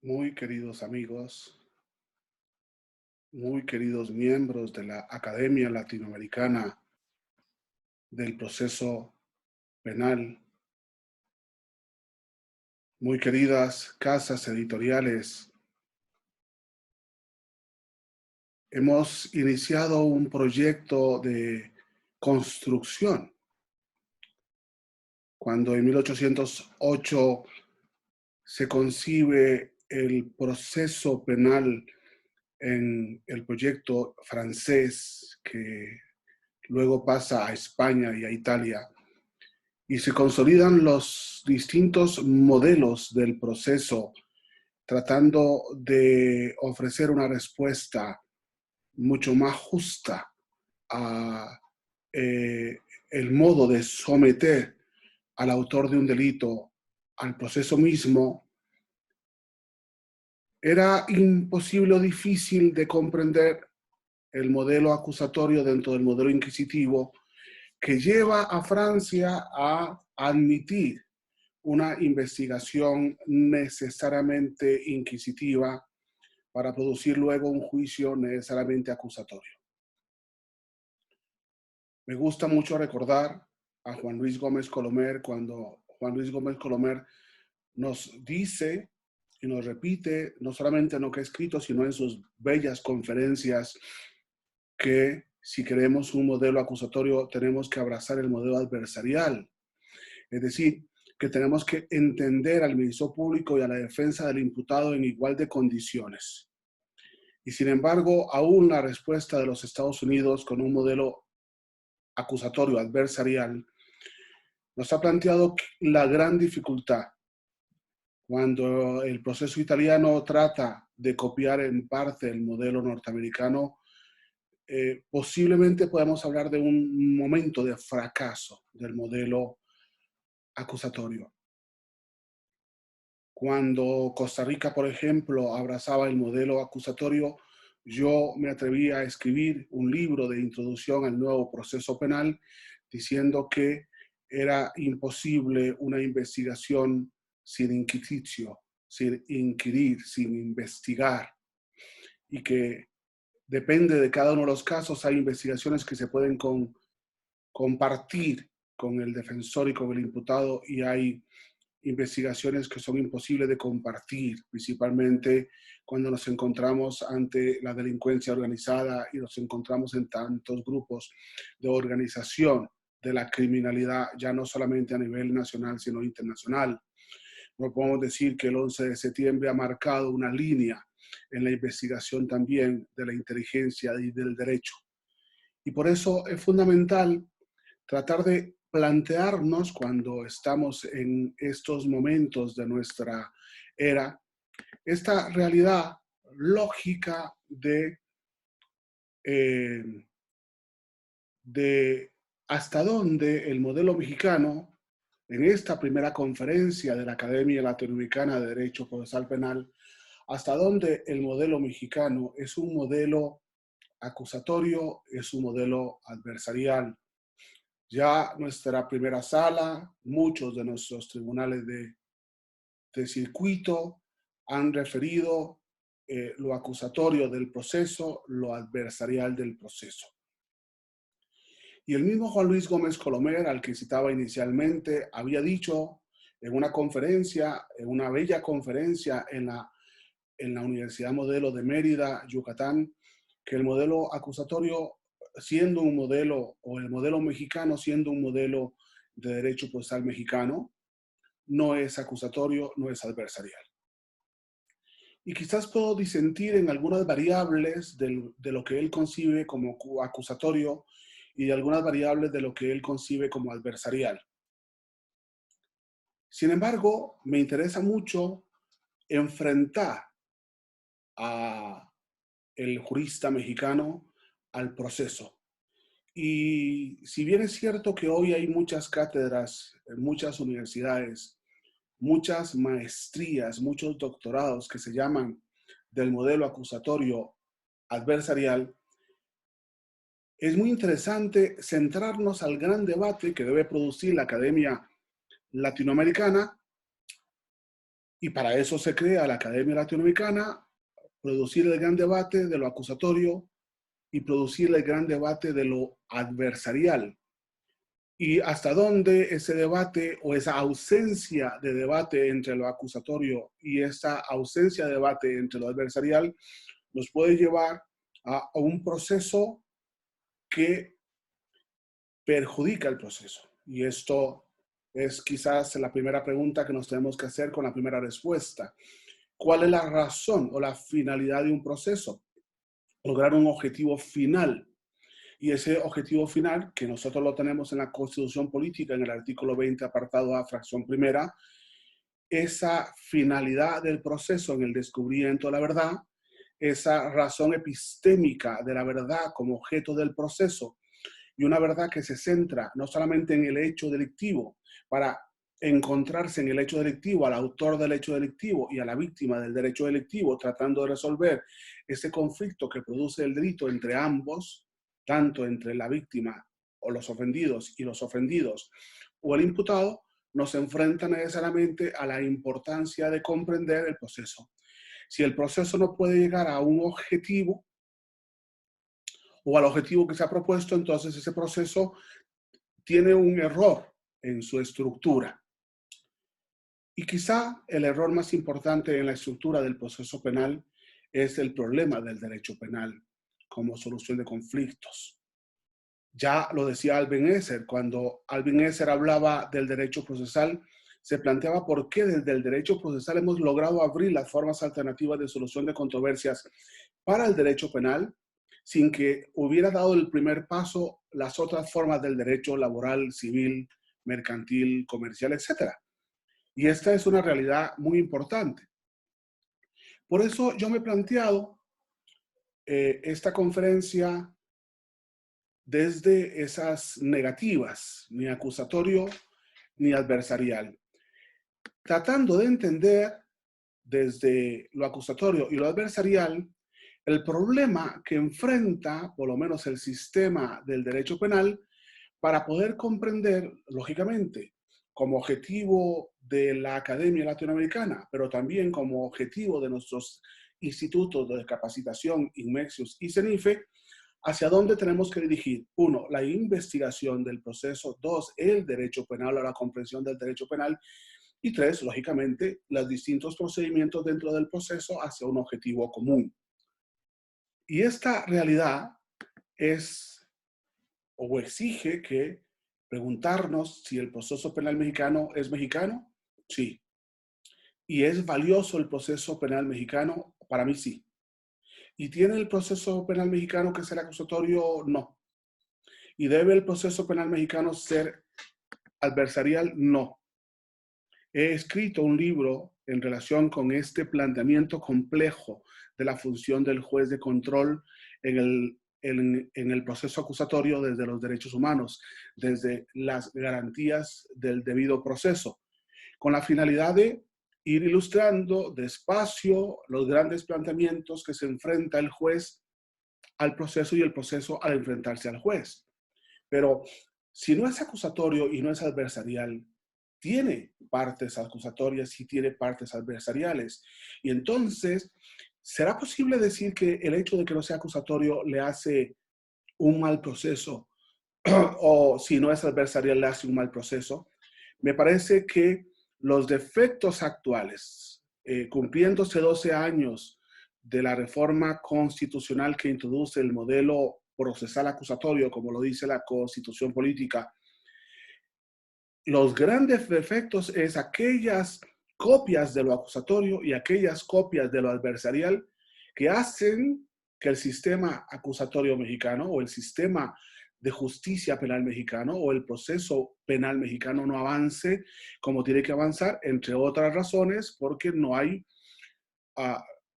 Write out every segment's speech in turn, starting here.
Muy queridos amigos, muy queridos miembros de la Academia Latinoamericana del Proceso Penal, muy queridas casas editoriales, hemos iniciado un proyecto de construcción. Cuando en 1808 se concibe el proceso penal en el proyecto francés que luego pasa a España y a Italia, y se consolidan los distintos modelos del proceso, tratando de ofrecer una respuesta mucho más justa a el modo de someter al autor de un delito al proceso mismo. Era imposible o difícil de comprender el modelo acusatorio dentro del modelo inquisitivo que lleva a Francia a admitir una investigación necesariamente inquisitiva para producir luego un juicio necesariamente acusatorio. Me gusta mucho recordar a Juan Luis Gómez Colomer cuando Juan Luis Gómez Colomer nos dice y nos repite, no solamente en lo que ha escrito, sino en sus bellas conferencias, que si queremos un modelo acusatorio tenemos que abrazar el modelo adversarial. Es decir, que tenemos que entender al Ministerio Público y a la defensa del imputado en igual de condiciones. Y sin embargo, aún la respuesta de los Estados Unidos con un modelo acusatorio adversarial nos ha planteado la gran dificultad cuando el proceso italiano trata de copiar en parte el modelo norteamericano. Posiblemente podemos hablar de un momento de fracaso del modelo acusatorio. Cuando Costa Rica, por ejemplo, abrazaba el modelo acusatorio, yo me atreví a escribir un libro de introducción al nuevo proceso penal diciendo que era imposible una investigación sin inquisitio, sin inquirir, sin investigar, y que depende de cada uno de los casos. Hay investigaciones que se pueden compartir con el defensor y con el imputado, y hay investigaciones que son imposibles de compartir, principalmente cuando nos encontramos ante la delincuencia organizada y nos encontramos en tantos grupos de organización de la criminalidad, ya no solamente a nivel nacional, sino internacional. No podemos decir que el 11 de septiembre ha marcado una línea en la investigación también de la inteligencia y del derecho. Y por eso es fundamental tratar de plantearnos, cuando estamos en estos momentos de nuestra era, esta realidad lógica eh, de hasta dónde el modelo mexicano, en esta primera conferencia de la Academia Latinoamericana de Derecho Procesal Penal, hasta dónde el modelo mexicano es un modelo acusatorio, es un modelo adversarial. Ya nuestra primera sala, muchos de nuestros tribunales de circuito han referido lo acusatorio del proceso, lo adversarial del proceso. Y el mismo Juan Luis Gómez Colomer, al que citaba inicialmente, había dicho en una conferencia, en una bella conferencia en la Universidad Modelo de Mérida, Yucatán, que el modelo acusatorio, siendo un modelo, o el modelo mexicano siendo un modelo de derecho procesal mexicano, no es acusatorio, no es adversarial. Y quizás puedo disentir en algunas variables de lo que él concibe como acusatorio y de algunas variables de lo que él concibe como adversarial. Sin embargo, me interesa mucho enfrentar a el jurista mexicano al proceso. Y si bien es cierto que hoy hay muchas cátedras en muchas universidades, muchas maestrías, muchos doctorados que se llaman del modelo acusatorio adversarial, es muy interesante centrarnos al gran debate que debe producir la Academia Latinoamericana Y para eso se crea la Academia Latinoamericana, producir el gran debate de lo acusatorio y producir el gran debate de lo adversarial. Y hasta dónde ese debate o esa ausencia de debate entre lo acusatorio y esa ausencia de debate entre lo adversarial nos puede llevar a un proceso que perjudica el proceso. Y esto es quizás la primera pregunta que nos tenemos que hacer con la primera respuesta. ¿Cuál es la razón o la finalidad de un proceso? Lograr un objetivo final. Y ese objetivo final, que nosotros lo tenemos en la Constitución Política, en el artículo 20, apartado A, fracción primera, esa finalidad del proceso en el descubrimiento de la verdad, esa razón epistémica de la verdad como objeto del proceso, y una verdad que se centra no solamente en el hecho delictivo, para encontrarse en el hecho delictivo al autor del hecho delictivo y a la víctima del derecho delictivo, tratando de resolver ese conflicto que produce el delito entre ambos, tanto entre la víctima o los ofendidos y los ofendidos o el imputado, nos enfrenta necesariamente a la importancia de comprender el proceso. Si el proceso no puede llegar a un objetivo o al objetivo que se ha propuesto, entonces ese proceso tiene un error en su estructura. Y quizá el error más importante en la estructura del proceso penal es el problema del derecho penal como solución de conflictos. Ya lo decía Alvin Esser, cuando Alvin Esser hablaba del derecho procesal, se planteaba por qué desde el derecho procesal hemos logrado abrir las formas alternativas de solución de controversias para el derecho penal, sin que hubiera dado el primer paso las otras formas del derecho laboral, civil, mercantil, comercial, etc. Y esta es una realidad muy importante. Por eso yo me he planteado esta conferencia desde esas negativas, ni acusatorio ni adversarial, tratando de entender desde lo acusatorio y lo adversarial el problema que enfrenta, por lo menos, el sistema del derecho penal para poder comprender, lógicamente, como objetivo de la Academia Latinoamericana, pero también como objetivo de nuestros institutos de capacitación, INMEXIUS y CENIFE, hacia dónde tenemos que dirigir. Uno, la investigación del proceso. Dos, el derecho penal o la comprensión del derecho penal. Y tres, lógicamente, los distintos procedimientos dentro del proceso hacia un objetivo común. Y esta realidad es o exige que preguntarnos si el proceso penal mexicano es mexicano. Sí. ¿Y es valioso el proceso penal mexicano? Para mí sí. ¿Y tiene el proceso penal mexicano que ser acusatorio? No. ¿Y debe el proceso penal mexicano ser adversarial? No. He escrito un libro en relación con este planteamiento complejo de la función del juez de control en el proceso acusatorio desde los derechos humanos, desde las garantías del debido proceso, con la finalidad de ir ilustrando despacio los grandes planteamientos que se enfrenta el juez al proceso y el proceso al enfrentarse al juez. Pero si no es acusatorio y no es adversarial, tiene partes acusatorias y tiene partes adversariales. Y entonces, ¿será posible decir que el hecho de que no sea acusatorio le hace un mal proceso? O si no es adversarial, le hace un mal proceso. Me parece que los defectos actuales, cumpliéndose 12 años de la reforma constitucional que introduce el modelo procesal acusatorio, como lo dice la Constitución Política, los grandes defectos es aquellas copias de lo acusatorio y aquellas copias de lo adversarial que hacen que el sistema acusatorio mexicano o el sistema de justicia penal mexicano o el proceso penal mexicano no avance como tiene que avanzar, entre otras razones, porque no hay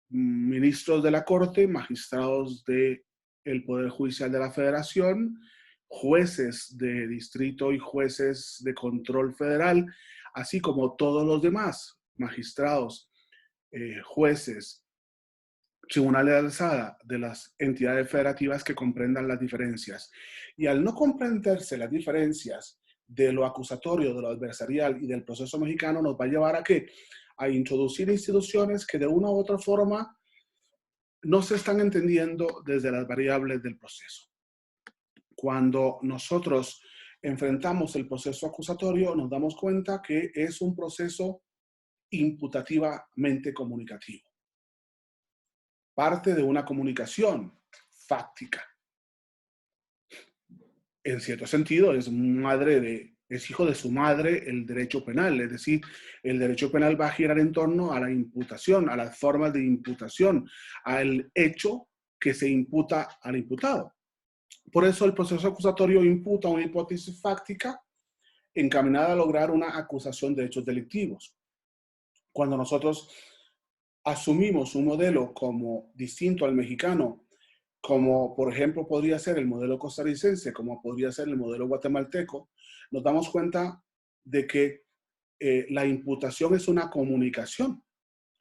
ministros de la Corte, magistrados del Poder Judicial de la Federación, jueces de distrito y jueces de control federal, así como todos los demás magistrados, jueces, tribunales de alzada de las entidades federativas que comprendan las diferencias. Y al no comprenderse las diferencias de lo acusatorio, de lo adversarial y del proceso mexicano, nos va a llevar a qué? a introducir instituciones que de una u otra forma no se están entendiendo desde las variables del proceso. Cuando nosotros enfrentamos el proceso acusatorio, nos damos cuenta que es un proceso imputativamente comunicativo. Parte de una comunicación fáctica. En cierto sentido, es hijo de su madre el derecho penal, es decir, el derecho penal va a girar en torno a la imputación, a las formas de imputación, al hecho que se imputa al imputado. Por eso el proceso acusatorio imputa una hipótesis fáctica encaminada a lograr una acusación de hechos delictivos. Cuando nosotros asumimos un modelo como distinto al mexicano, como por ejemplo podría ser el modelo costarricense, como podría ser el modelo guatemalteco, nos damos cuenta de que la imputación es una comunicación.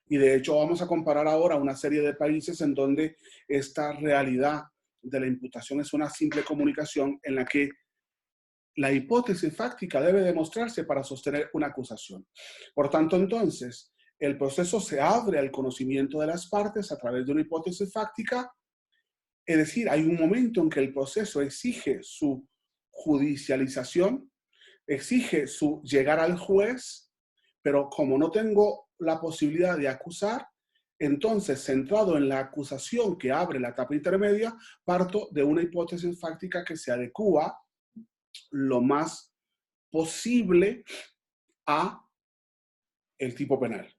Y de hecho vamos a comparar ahora una serie de países en donde esta realidad de la imputación es una simple comunicación en la que la hipótesis fáctica debe demostrarse para sostener una acusación. Por tanto, entonces, el proceso se abre al conocimiento de las partes a través de una hipótesis fáctica. Es decir, hay un momento en que el proceso exige su judicialización, exige su llegar al juez, pero como no tengo la posibilidad de acusar, entonces, centrado en la acusación que abre la etapa intermedia, parto de una hipótesis fáctica que se adecua lo más posible a el tipo penal.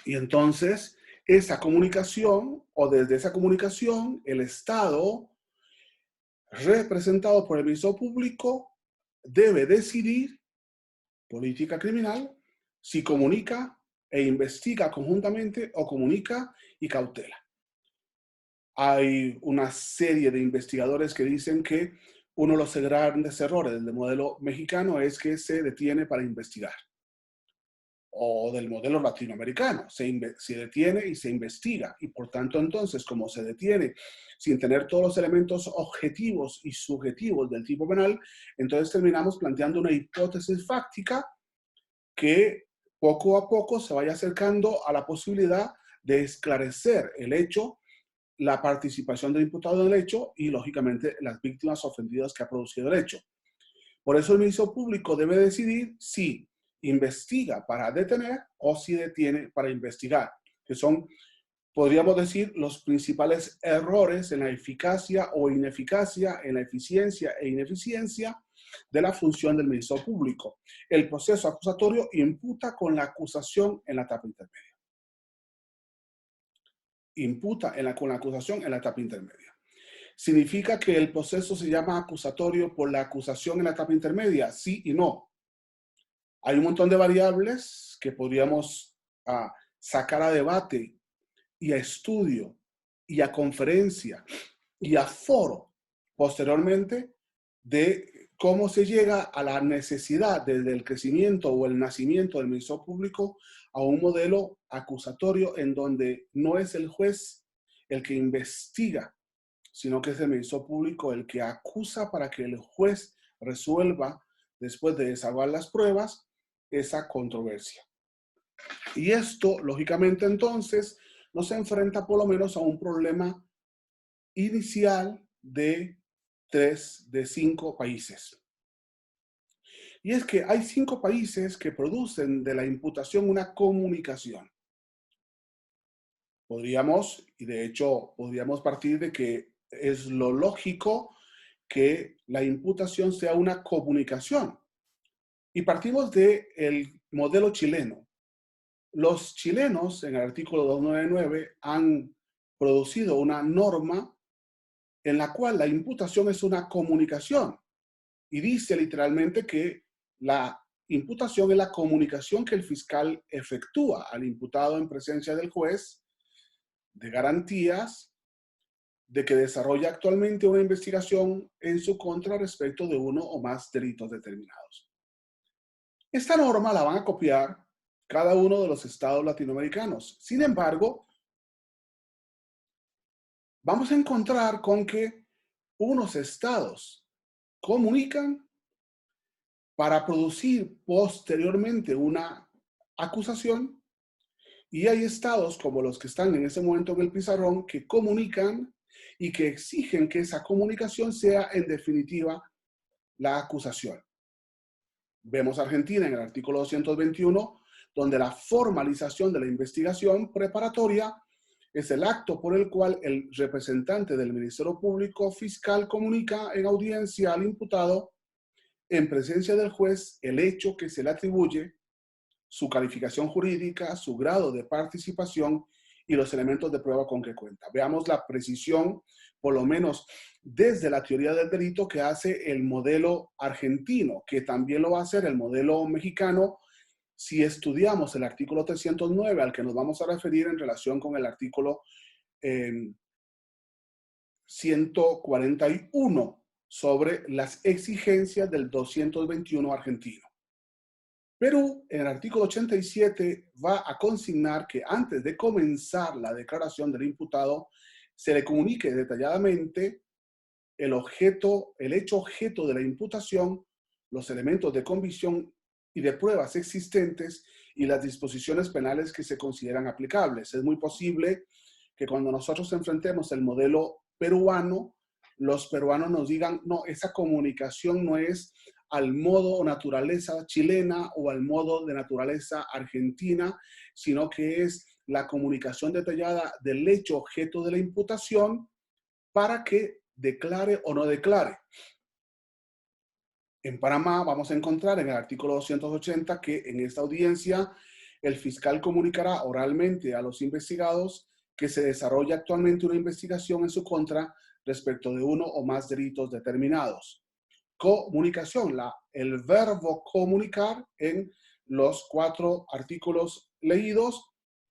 Y entonces, esa comunicación, o desde esa comunicación, el Estado, representado por el Ministerio Público, debe decidir, política criminal, si comunica e investiga conjuntamente o comunica y cautela. Hay una serie de investigadores que dicen que uno de los grandes errores del modelo mexicano es que se detiene para investigar. O del modelo latinoamericano, se detiene y se investiga. Y por tanto, entonces, como se detiene sin tener todos los elementos objetivos y subjetivos del tipo penal, entonces terminamos planteando una hipótesis fáctica que poco a poco se vaya acercando a la posibilidad de esclarecer el hecho, la participación del imputado en el hecho y, lógicamente, las víctimas ofendidas que ha producido el hecho. Por eso el Ministerio Público debe decidir si investiga para detener o si detiene para investigar, que son, podríamos decir, los principales errores en la eficacia o ineficacia, en la eficiencia e ineficiencia de la función del Ministerio Público. El proceso acusatorio imputa con la acusación en la etapa intermedia. Imputa con la acusación en la etapa intermedia. ¿Significa que el proceso se llama acusatorio por la acusación en la etapa intermedia? Sí y no. Hay un montón de variables que podríamos sacar a debate y a estudio y a conferencia y a foro posteriormente de cómo se llega a la necesidad desde el crecimiento o el nacimiento del Ministerio Público a un modelo acusatorio en donde no es el juez el que investiga, sino que es el Ministerio Público el que acusa para que el juez resuelva, después de desahogar las pruebas, esa controversia. Y esto, lógicamente, entonces, nos enfrenta por lo menos a un problema inicial de 3 de 5 países. Y es que hay 5 países que producen de la imputación una comunicación. Podríamos, y de hecho podríamos partir de que es lo lógico que la imputación sea una comunicación. Y partimos del modelo chileno. Los chilenos, en el artículo 299, han producido una norma en la cual la imputación es una comunicación. Y dice literalmente que la imputación es la comunicación que el fiscal efectúa al imputado en presencia del juez de garantías de que desarrolla actualmente una investigación en su contra respecto de uno o más delitos determinados. Esta norma la van a copiar cada uno de los estados latinoamericanos. Sin embargo, vamos a encontrar con que unos estados comunican para producir posteriormente una acusación Y hay estados como los que están en ese momento en el pizarrón que comunican y que exigen que esa comunicación sea en definitiva la acusación. Vemos Argentina en el artículo 221, donde la formalización de la investigación preparatoria es el acto por el cual el representante del Ministerio Público Fiscal comunica en audiencia al imputado en presencia del juez el hecho que se le atribuye, su calificación jurídica, su grado de participación y los elementos de prueba con que cuenta. Veamos la precisión, por lo menos desde la teoría del delito, que hace el modelo argentino, que también lo va a hacer el modelo mexicano si estudiamos el artículo 309 al que nos vamos a referir en relación con el artículo 141 sobre las exigencias del 221 argentino. Perú, en el artículo 87, va a consignar que antes de comenzar la declaración del imputado, se le comunique detalladamente el hecho objeto de la imputación, los elementos de convicción y de pruebas existentes y las disposiciones penales que se consideran aplicables. Es muy posible que cuando nosotros enfrentemos el modelo peruano, los peruanos nos digan, no, esa comunicación no es al modo o naturaleza chilena o al modo de naturaleza argentina, sino que es la comunicación detallada del hecho objeto de la imputación para que declare o no declare. En Panamá vamos a encontrar en el artículo 280 que en esta audiencia el fiscal comunicará oralmente a los investigados que se desarrolla actualmente una investigación en su contra respecto de uno o más delitos determinados. Comunicación, el verbo comunicar en los 4 artículos leídos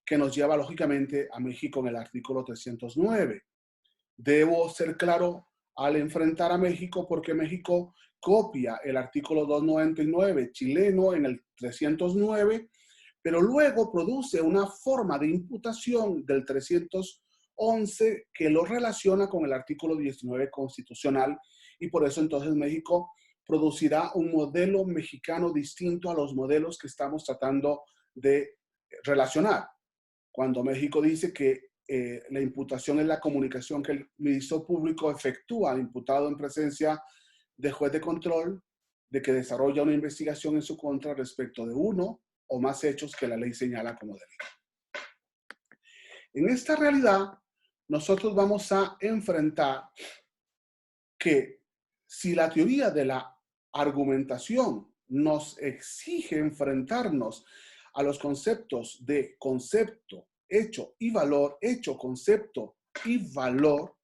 que nos lleva lógicamente a México en el artículo 309. Debo ser claro al enfrentar a México porque México copia el artículo 299 chileno en el 309, pero luego produce una forma de imputación del 311 que lo relaciona con el artículo 19 constitucional y por eso entonces México producirá un modelo mexicano distinto a los modelos que estamos tratando de relacionar. Cuando México dice que la imputación es la comunicación que el Ministerio Público efectúa al imputado en presencia de juez de control de que desarrolla una investigación en su contra respecto de uno o más hechos que la ley señala como delito. En esta realidad, nosotros vamos a enfrentar que si la teoría de la argumentación nos exige enfrentarnos a los conceptos de concepto, hecho y valor, hecho, concepto y valor,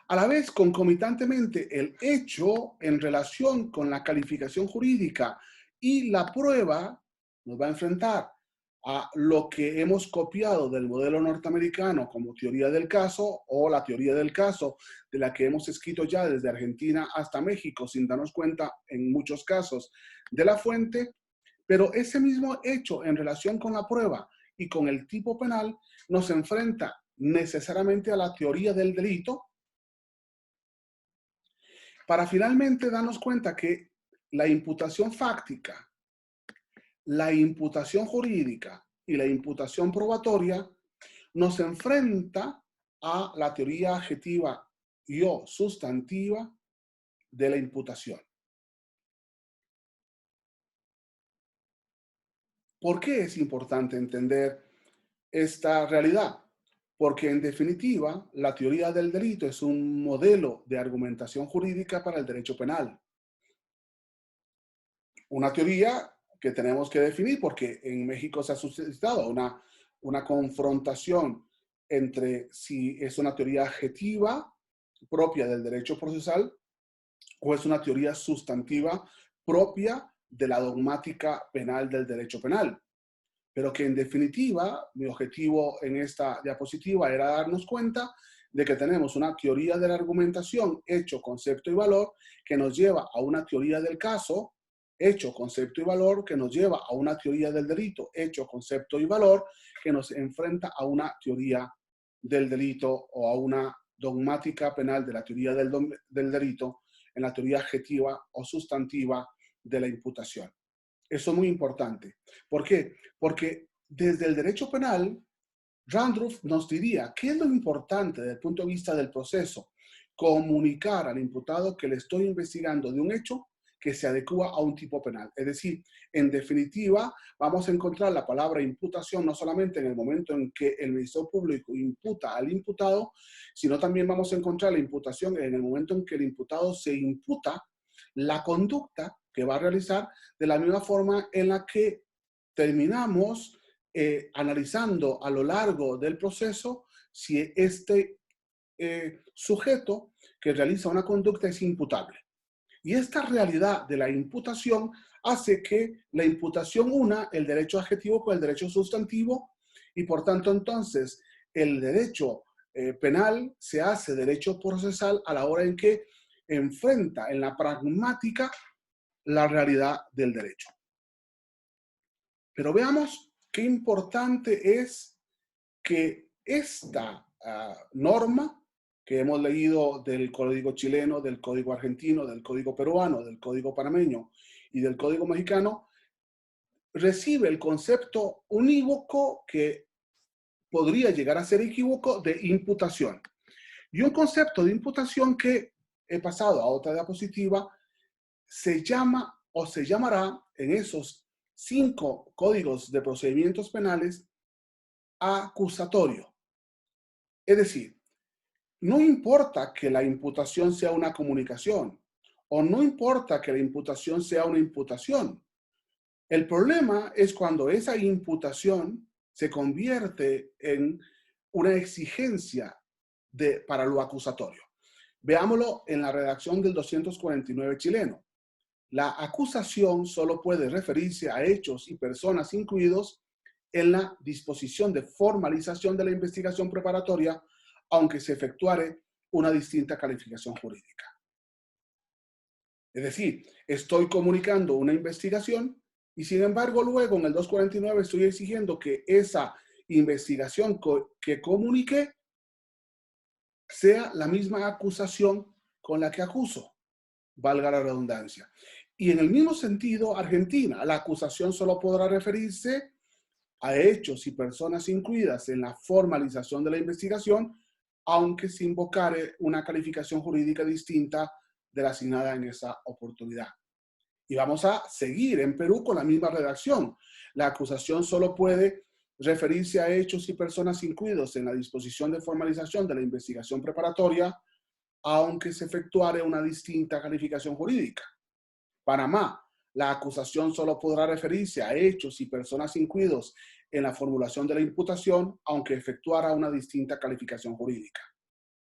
a la vez concomitantemente el hecho en relación con la calificación jurídica y la prueba nos va a enfrentar a lo que hemos copiado del modelo norteamericano como teoría del caso o la teoría del caso de la que hemos escrito ya desde Argentina hasta México sin darnos cuenta en muchos casos de la fuente, pero ese mismo hecho en relación con la prueba y con el tipo penal nos enfrenta necesariamente a la teoría del delito para finalmente darnos cuenta que la imputación fáctica, la imputación jurídica y la imputación probatoria nos enfrenta a la teoría adjetiva y o sustantiva de la imputación. ¿Por qué es importante entender esta realidad? Porque en definitiva, la teoría del delito es un modelo de argumentación jurídica para el derecho penal. Una teoría que tenemos que definir porque en México se ha suscitado una confrontación entre si es una teoría adjetiva propia del derecho procesal o es una teoría sustantiva propia de la dogmática penal del derecho penal. Pero que en definitiva, mi objetivo en esta diapositiva era darnos cuenta de que tenemos una teoría de la argumentación, hecho, concepto y valor, que nos lleva a una teoría del caso, hecho, concepto y valor, que nos lleva a una teoría del delito, hecho, concepto y valor, que nos enfrenta a una teoría del delito o a una dogmática penal de la teoría del delito en la teoría adjetiva o sustantiva de la imputación. Eso es muy importante. ¿Por qué? Porque desde el derecho penal, Randolph nos diría, ¿qué es lo importante desde el punto de vista del proceso? Comunicar al imputado que le estoy investigando de un hecho que se adecua a un tipo penal. Es decir, en definitiva, vamos a encontrar la palabra imputación no solamente en el momento en que el Ministerio Público imputa al imputado, sino también vamos a encontrar la imputación en el momento en que el imputado se imputa la conducta que va a realizar, de la misma forma en la que terminamos analizando a lo largo del proceso si este sujeto que realiza una conducta es imputable. Y esta realidad de la imputación hace que la imputación una el derecho adjetivo con el derecho sustantivo, y por tanto entonces el derecho penal se hace derecho procesal a la hora en que enfrenta en la pragmática la realidad del derecho. Pero veamos qué importante es que esta norma que hemos leído del Código chileno, del Código argentino, del Código peruano, del Código panameño y del Código mexicano, recibe el concepto unívoco que podría llegar a ser equívoco de imputación. Y un concepto de imputación que he pasado a otra diapositiva se llama o se llamará en esos 5 códigos de procedimientos penales acusatorio. Es decir, no importa que la imputación sea una comunicación o no importa que la imputación sea una imputación. El problema es cuando esa imputación se convierte en una exigencia para lo acusatorio. Veámoslo en la redacción del 249 chileno. La acusación solo puede referirse a hechos y personas incluidos en la disposición de formalización de la investigación preparatoria, aunque se efectuare una distinta calificación jurídica. Es decir, estoy comunicando una investigación y sin embargo luego en el 249 estoy exigiendo que esa investigación que comuniqué sea la misma acusación con la que acuso, valga la redundancia. Y en el mismo sentido, Argentina, la acusación solo podrá referirse a hechos y personas incluidas en la formalización de la investigación, aunque se invocare una calificación jurídica distinta de la asignada en esa oportunidad. Y vamos a seguir en Perú con la misma redacción. La acusación solo puede referirse a hechos y personas incluidos en la disposición de formalización de la investigación preparatoria, aunque se efectuare una distinta calificación jurídica. Panamá, la acusación solo podrá referirse a hechos y personas incluidos en la formulación de la imputación, aunque efectuara una distinta calificación jurídica.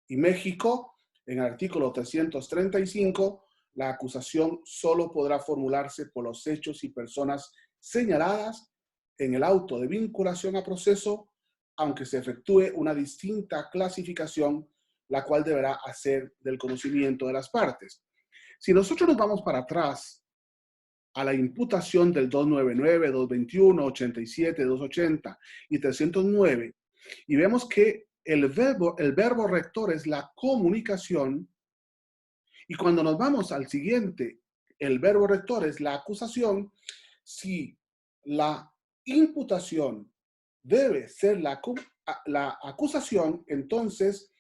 Y México, en el artículo 335, la acusación solo podrá formularse por los hechos y personas señaladas en el auto de vinculación a proceso, aunque se efectúe una distinta clasificación, la cual deberá hacer del conocimiento de las partes. Si nosotros nos vamos para atrás a la imputación del 299, 221, 87, 280 y 309, y vemos que el verbo rector es la comunicación, y cuando nos vamos al siguiente, el verbo rector es la acusación. Si la imputación debe ser la acusación, entonces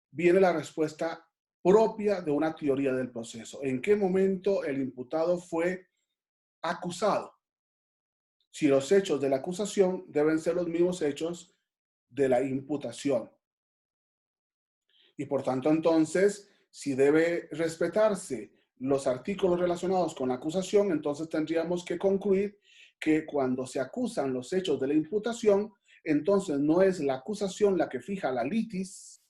viene la respuesta propia de una teoría del proceso. ¿En qué momento el imputado fue acusado? Si los hechos de la acusación deben ser los mismos hechos de la imputación. Y por tanto, entonces, si debe respetarse los artículos relacionados con la acusación, entonces tendríamos que concluir que cuando se acusan los hechos de la imputación, entonces no es la acusación la que fija la litis,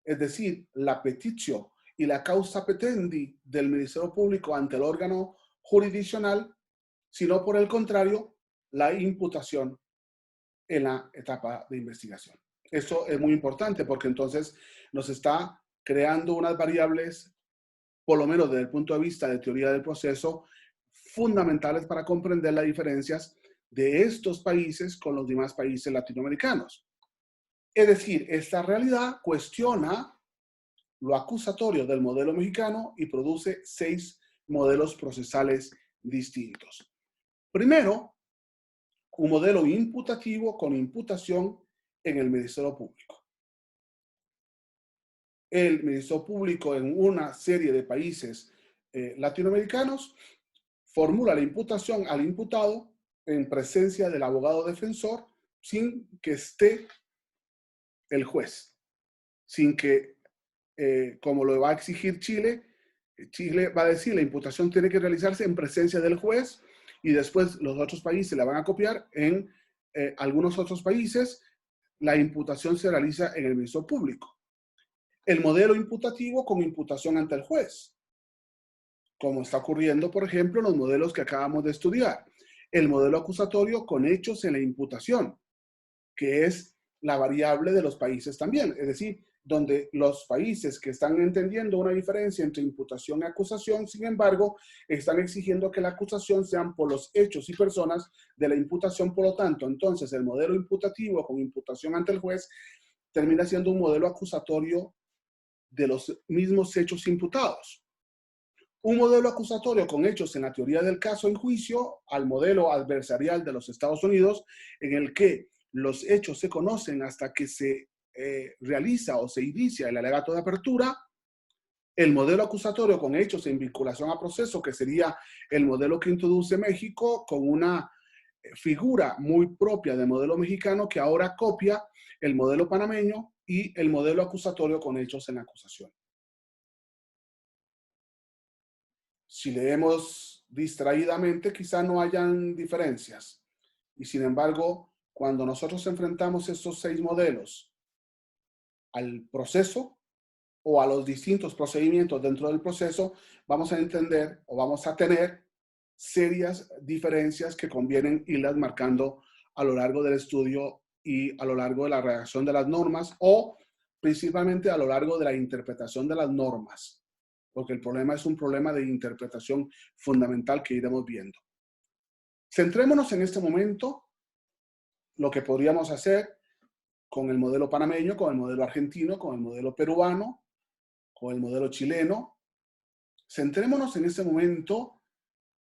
es decir, la petitio y la causa petendi del Ministerio Público ante el órgano jurisdiccional, sino por el contrario, la imputación en la etapa de investigación. Eso es muy importante porque entonces nos está creando unas variables, por lo menos desde el punto de vista de teoría del proceso, fundamentales para comprender las diferencias de estos países con los demás países latinoamericanos. Es decir, esta realidad cuestiona lo acusatorio del modelo mexicano y produce 6 modelos procesales distintos. Primero, un modelo imputativo con imputación en el Ministerio Público. El Ministerio Público en una serie de países latinoamericanos formula la imputación al imputado en presencia del abogado defensor sin que esté el juez, sin que, como lo va a exigir Chile, Chile va a decir la imputación tiene que realizarse en presencia del juez y después los otros países la van a copiar. En algunos otros países la imputación se realiza en el Ministerio Público. El modelo imputativo con imputación ante el juez, como está ocurriendo, por ejemplo, en los modelos que acabamos de estudiar. El modelo acusatorio con hechos en la imputación, que es la variable de los países también. Es decir, donde los países que están entendiendo una diferencia entre imputación y acusación, sin embargo, están exigiendo que la acusación sean por los hechos y personas de la imputación. Por lo tanto, entonces el modelo imputativo con imputación ante el juez termina siendo un modelo acusatorio de los mismos hechos imputados. Un modelo acusatorio con hechos en la teoría del caso en juicio al modelo adversarial de los Estados Unidos, en el que los hechos se conocen hasta que se realiza o se inicia el alegato de apertura. El modelo acusatorio con hechos en vinculación a proceso, que sería el modelo que introduce México, con una figura muy propia del modelo mexicano que ahora copia el modelo panameño, y el modelo acusatorio con hechos en la acusación. Si leemos distraídamente, quizá no hayan diferencias. Y sin embargo, cuando nosotros enfrentamos estos 6 modelos al proceso o a los distintos procedimientos dentro del proceso, vamos a entender o vamos a tener serias diferencias que convienen irlas marcando a lo largo del estudio y a lo largo de la redacción de las normas, o principalmente a lo largo de la interpretación de las normas, porque el problema es un problema de interpretación fundamental que iremos viendo. Centrémonos en este momento lo que podríamos hacer con el modelo panameño, con el modelo argentino, con el modelo peruano, con el modelo chileno. Centrémonos en este momento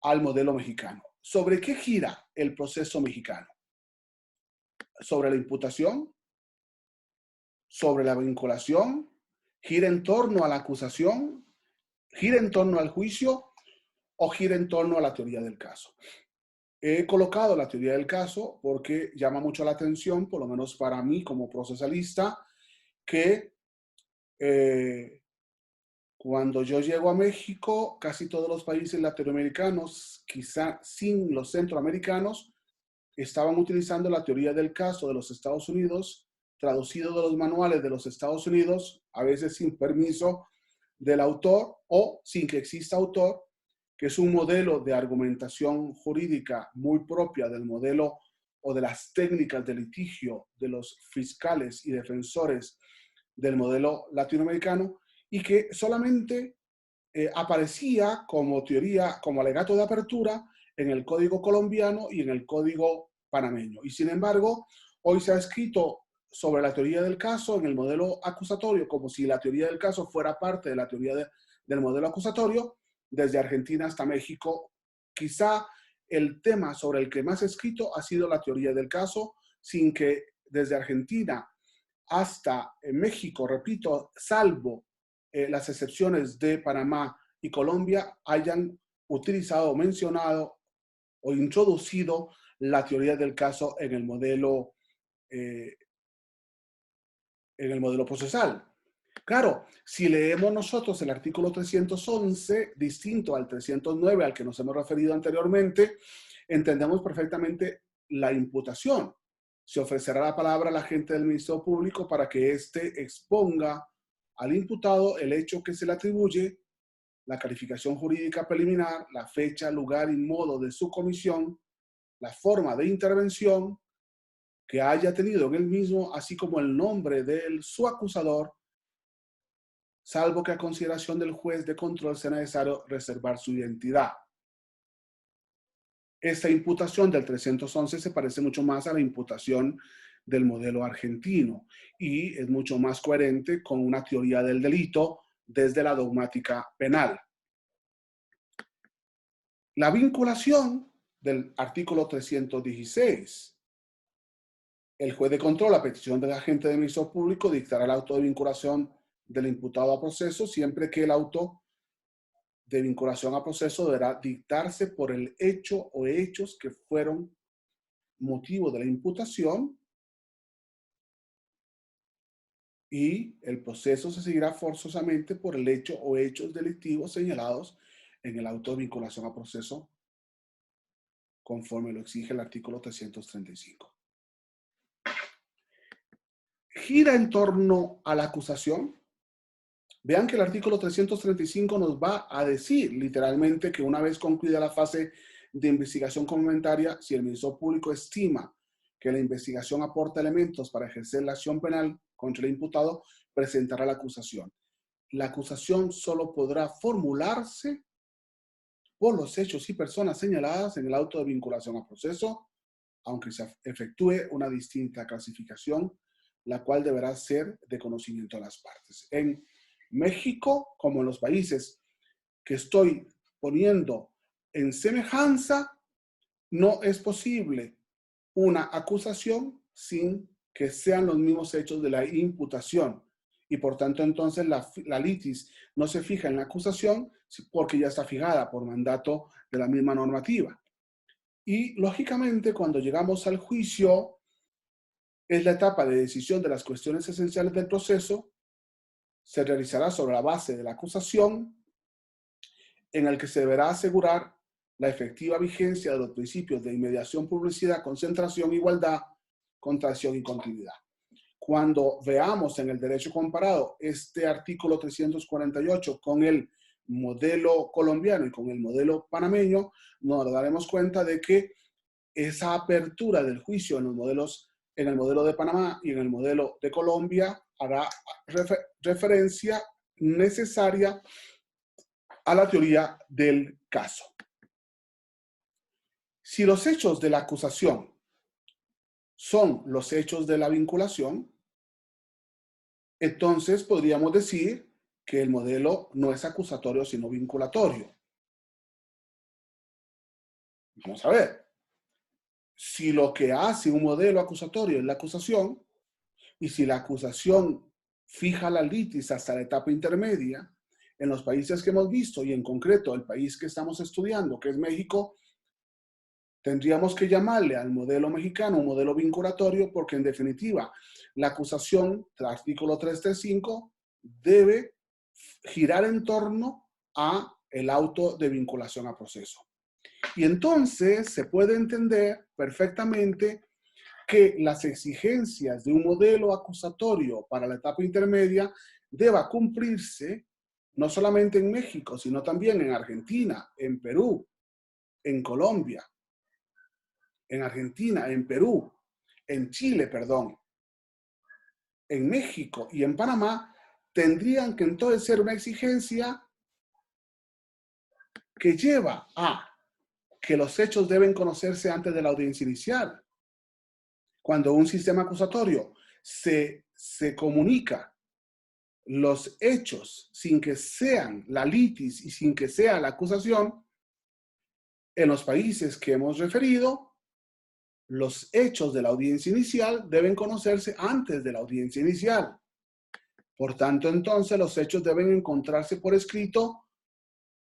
al modelo mexicano. ¿Sobre qué gira el proceso mexicano? Sobre la imputación, sobre la vinculación, gira en torno a la acusación, gira en torno al juicio o gira en torno a la teoría del caso. He colocado la teoría del caso porque llama mucho la atención, por lo menos para mí como procesalista, que cuando yo llego a México, casi todos los países latinoamericanos, quizá sin los centroamericanos, estaban utilizando la teoría del caso de los Estados Unidos, traducido de los manuales de los Estados Unidos, a veces sin permiso del autor o sin que exista autor, que es un modelo de argumentación jurídica muy propia del modelo o de las técnicas de litigio de los fiscales y defensores del modelo latinoamericano, y que solamente aparecía como teoría, como alegato de apertura en el código colombiano y en el código panameño. Y sin embargo, hoy se ha escrito sobre la teoría del caso en el modelo acusatorio, como si la teoría del caso fuera parte de la teoría del modelo acusatorio, desde Argentina hasta México. Quizá el tema sobre el que más he escrito ha sido la teoría del caso, sin que desde Argentina hasta México, repito, salvo las excepciones de Panamá y Colombia, hayan utilizado, mencionado o introducido la teoría del caso en el modelo procesal. Claro, si leemos nosotros el artículo 311, distinto al 309 al que nos hemos referido anteriormente, entendemos perfectamente la imputación. Se ofrecerá la palabra al agente del Ministerio Público para que éste exponga al imputado el hecho que se le atribuye, la calificación jurídica preliminar, la fecha, lugar y modo de su comisión, la forma de intervención que haya tenido en él mismo, así como el nombre de su acusador, salvo que a consideración del juez de control sea necesario reservar su identidad. Esta imputación del 311 se parece mucho más a la imputación del modelo argentino y es mucho más coherente con una teoría del delito desde la dogmática penal. La vinculación del artículo 316. El juez de control, a petición del agente del Ministerio Público, dictará el auto de vinculación del imputado a proceso siempre que el auto de vinculación a proceso deberá dictarse por el hecho o hechos que fueron motivo de la imputación y el proceso se seguirá forzosamente por el hecho o hechos delictivos señalados en el auto de vinculación a proceso conforme lo exige el artículo 335. Gira en torno a la acusación. Vean que el artículo 335 nos va a decir literalmente que una vez concluida la fase de investigación complementaria, si el Ministerio Público estima que la investigación aporta elementos para ejercer la acción penal contra el imputado, presentará la acusación. La acusación solo podrá formularse por los hechos y personas señaladas en el auto de vinculación a proceso, aunque se efectúe una distinta clasificación, la cual deberá ser de conocimiento de las partes. En México, como en los países que estoy poniendo en semejanza, no es posible una acusación sin que sean los mismos hechos de la imputación. Y por tanto, entonces, la litis no se fija en la acusación porque ya está fijada por mandato de la misma normativa. Y, lógicamente, cuando llegamos al juicio, es la etapa de decisión de las cuestiones esenciales del proceso. Se realizará sobre la base de la acusación, en el que se deberá asegurar la efectiva vigencia de los principios de inmediación, publicidad, concentración, igualdad, contracción y continuidad. Cuando veamos en el derecho comparado este artículo 348 con el modelo colombiano y con el modelo panameño, nos daremos cuenta de que esa apertura del juicio en el modelo de Panamá y en el modelo de Colombia hará referencia necesaria a la teoría del caso. Si los hechos de la acusación son los hechos de la vinculación, entonces podríamos decir que el modelo no es acusatorio, sino vinculatorio. Vamos a ver. Si lo que hace un modelo acusatorio es la acusación, y si la acusación fija la litis hasta la etapa intermedia, en los países que hemos visto, y en concreto el país que estamos estudiando, que es México, tendríamos que llamarle al modelo mexicano un modelo vinculatorio porque, en definitiva, la acusación del artículo 335 debe girar en torno a el auto de vinculación a proceso. Y entonces se puede entender perfectamente que las exigencias de un modelo acusatorio para la etapa intermedia deba cumplirse no solamente en México, sino también en Argentina, en Perú, en Colombia, en Argentina, en Perú, en Chile, perdón, en México y en Panamá, tendrían que entonces ser una exigencia que lleva a que los hechos deben conocerse antes de la audiencia inicial. Cuando un sistema acusatorio se comunica los hechos sin que sean la litis y sin que sea la acusación, en los países que hemos referido, los hechos de la audiencia inicial deben conocerse antes de la audiencia inicial. Por tanto, entonces, los hechos deben encontrarse por escrito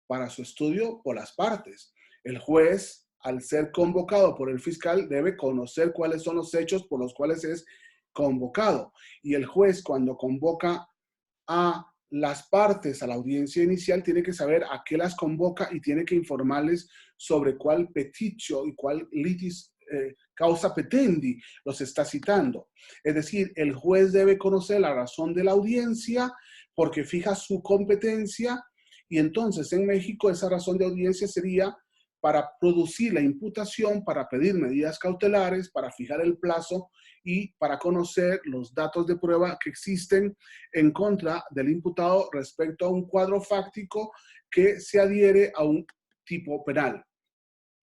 para su estudio por las partes. El juez, al ser convocado por el fiscal, debe conocer cuáles son los hechos por los cuales es convocado. Y el juez, cuando convoca a las partes a la audiencia inicial, tiene que saber a qué las convoca y tiene que informarles sobre cuál petitio y cuál litis causa petendi los está citando. Es decir, el juez debe conocer la razón de la audiencia porque fija su competencia, y entonces en México esa razón de audiencia sería para producir la imputación, para pedir medidas cautelares, para fijar el plazo y para conocer los datos de prueba que existen en contra del imputado respecto a un cuadro fáctico que se adhiere a un tipo penal.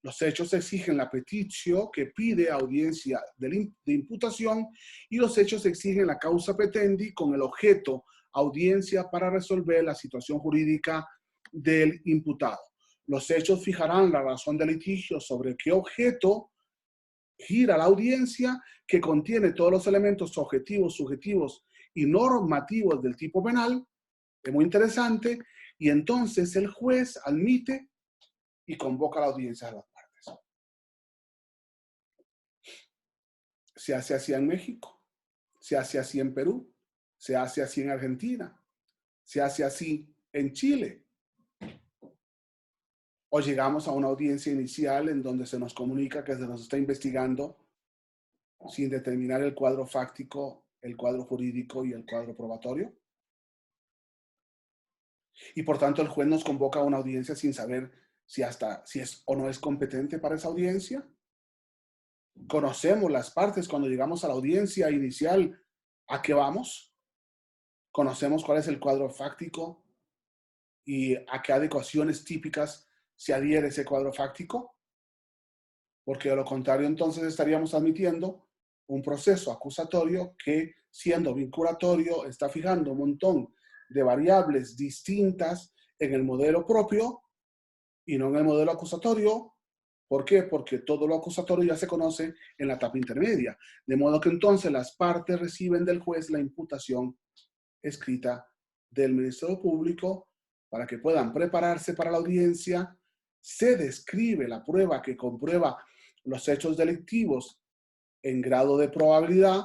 Los hechos exigen la petitio que pide audiencia de imputación y los hechos exigen la causa petendi con el objeto audiencia para resolver la situación jurídica del imputado. Los hechos fijarán la razón del litigio sobre qué objeto gira la audiencia, que contiene todos los elementos objetivos, subjetivos y normativos del tipo penal. Es muy interesante. Y entonces el juez admite y convoca a la audiencia de las partes. Se hace así en México, se hace así en Perú, se hace así en Argentina, se hace así en Chile. O llegamos a una audiencia inicial en donde se nos comunica que se nos está investigando sin determinar el cuadro fáctico, el cuadro jurídico y el cuadro probatorio. Y por tanto el juez nos convoca a una audiencia sin saber si es o no es competente para esa audiencia. Conocemos las partes cuando llegamos a la audiencia inicial, ¿a qué vamos? Conocemos cuál es el cuadro fáctico y a qué adecuaciones típicas se adhiere ese cuadro fáctico, porque de lo contrario entonces estaríamos admitiendo un proceso acusatorio que, siendo vinculatorio, está fijando un montón de variables distintas en el modelo propio y no en el modelo acusatorio. ¿Por qué? Porque todo lo acusatorio ya se conoce en la etapa intermedia, de modo que entonces las partes reciben del juez la imputación escrita del Ministerio Público para que puedan prepararse para la audiencia. Se describe la prueba que comprueba los hechos delictivos en grado de probabilidad.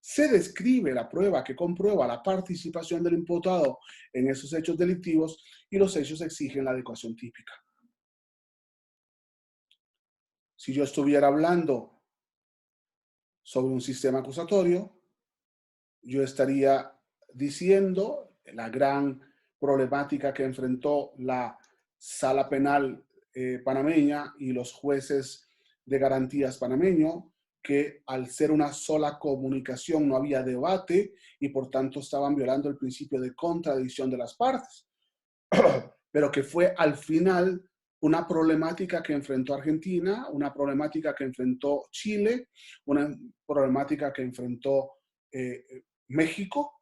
Se describe la prueba que comprueba la participación del imputado en esos hechos delictivos y los hechos exigen la adecuación típica. Si yo estuviera hablando sobre un sistema acusatorio, yo estaría diciendo la gran problemática que enfrentó la sala penal panameña y los jueces de garantías panameños, que al ser una sola comunicación no había debate y por tanto estaban violando el principio de contradicción de las partes, pero que fue al final una problemática que enfrentó Argentina, una problemática que enfrentó Chile, una problemática que enfrentó México,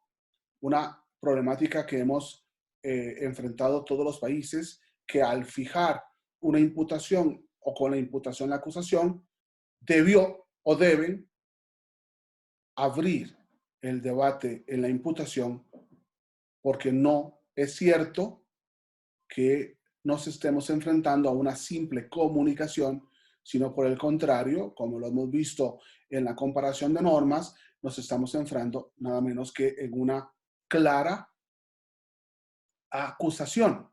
una problemática que hemos enfrentado todos los países, que al fijar una imputación o con la imputación la acusación, debió o deben abrir el debate en la imputación, porque no es cierto que nos estemos enfrentando a una simple comunicación, sino por el contrario, como lo hemos visto en la comparación de normas, nos estamos enfrentando nada menos que en una clara acusación.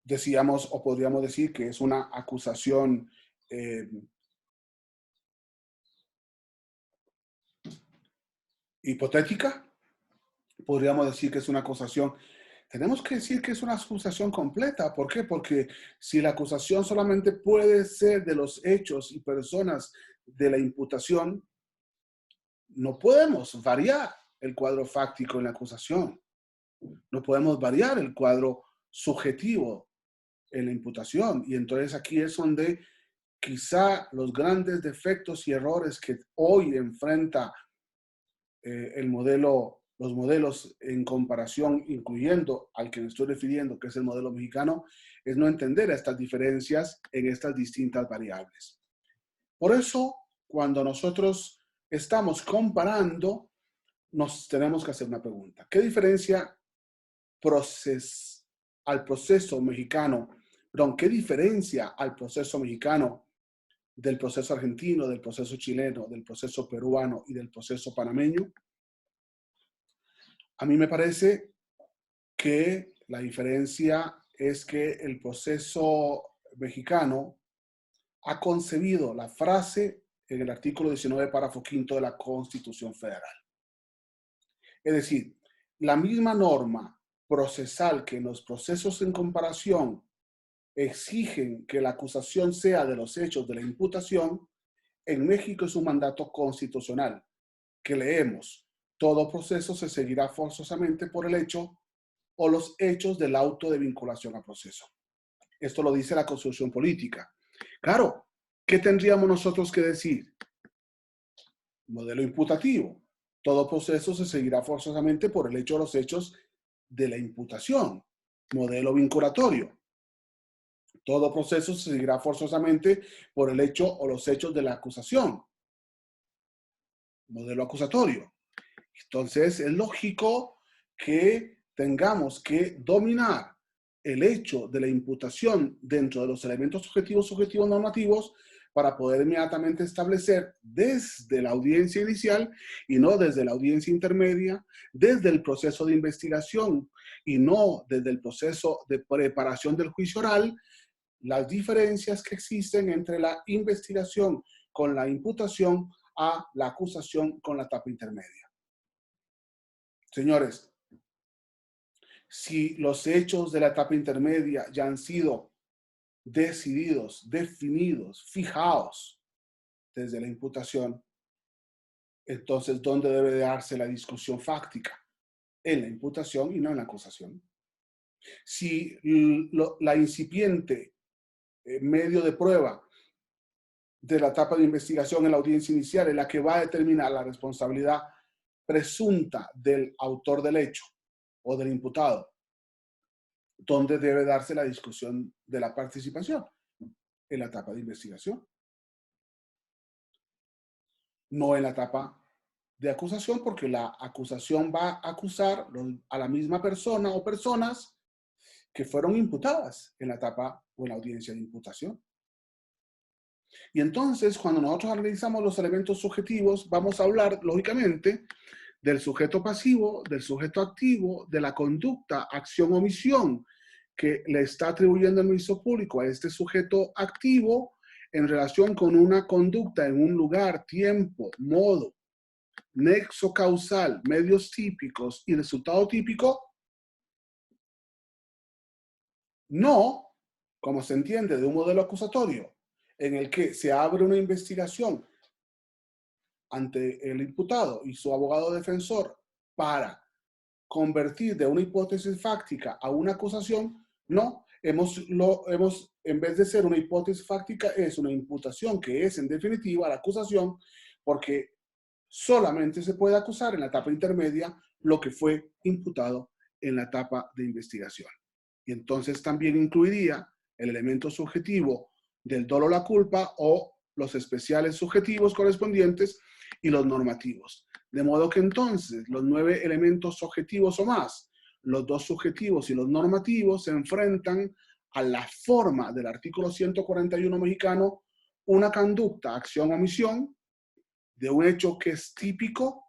Decíamos o podríamos decir que es una acusación hipotética. Podríamos decir que es una acusación. Tenemos que decir que es una acusación completa. ¿Por qué? Porque si la acusación solamente puede ser de los hechos y personas de la imputación, no podemos variar el cuadro fáctico en la acusación. No podemos variar el cuadro subjetivo en la imputación. Y entonces aquí es donde quizá los grandes defectos y errores que hoy enfrenta los modelos en comparación, incluyendo al que me estoy refiriendo, que es el modelo mexicano, es no entender estas diferencias en estas distintas variables. Por eso, cuando nosotros estamos comparando, nos tenemos que hacer una pregunta. ¿Qué diferencia al proceso mexicano? Perdón, ¿qué diferencia al proceso mexicano del proceso argentino, del proceso chileno, del proceso peruano y del proceso panameño? A mí me parece que la diferencia es que el proceso mexicano ha concebido la frase en el artículo 19, párrafo quinto de la Constitución Federal. Es decir, la misma norma procesal que en los procesos en comparación exigen que la acusación sea de los hechos de la imputación, en México es un mandato constitucional que leemos: todo proceso se seguirá forzosamente por el hecho o los hechos del auto de vinculación a proceso. Esto lo dice la Constitución Política. Claro, ¿qué tendríamos nosotros que decir? Modelo imputativo. Todo proceso se seguirá forzosamente por el hecho o los hechos de la imputación. Modelo vinculatorio. Todo proceso se seguirá forzosamente por el hecho o los hechos de la acusación. Modelo acusatorio. Entonces, es lógico que tengamos que dominar el hecho de la imputación dentro de los elementos subjetivos normativos para poder inmediatamente establecer desde la audiencia inicial y no desde la audiencia intermedia, desde el proceso de investigación y no desde el proceso de preparación del juicio oral, las diferencias que existen entre la investigación con la imputación a la acusación con la etapa intermedia. Señores, si los hechos de la etapa intermedia ya han sido decididos, definidos, fijados desde la imputación, entonces, ¿dónde debe de darse la discusión fáctica? En la imputación y no en la acusación. Si la incipiente medio de prueba de la etapa de investigación en la audiencia inicial es la que va a determinar la responsabilidad presunta del autor del hecho o del imputado, ¿dónde debe darse la discusión de la participación? En la etapa de investigación, no en la etapa de acusación, porque la acusación va a acusar a la misma persona o personas que fueron imputadas en la etapa o en la audiencia de imputación. Y entonces, cuando nosotros analizamos los elementos subjetivos, vamos a hablar, lógicamente, del sujeto pasivo, del sujeto activo, de la conducta, acción, omisión, que le está atribuyendo el Ministerio Público a este sujeto activo en relación con una conducta en un lugar, tiempo, modo, nexo causal, medios típicos y resultado típico, no, como se entiende, de un modelo acusatorio en el que se abre una investigación ante el imputado y su abogado defensor para convertir de una hipótesis fáctica a una acusación, no, en vez de ser una hipótesis fáctica, es una imputación que es en definitiva la acusación, porque solamente se puede acusar en la etapa intermedia lo que fue imputado en la etapa de investigación. Y entonces también incluiría el elemento subjetivo del dolo o la culpa o los especiales subjetivos correspondientes y los normativos. De modo que entonces los 9 elementos objetivos o más, los 2 subjetivos y los normativos se enfrentan a la forma del artículo 141 mexicano, una conducta, acción o omisión de un hecho que es típico,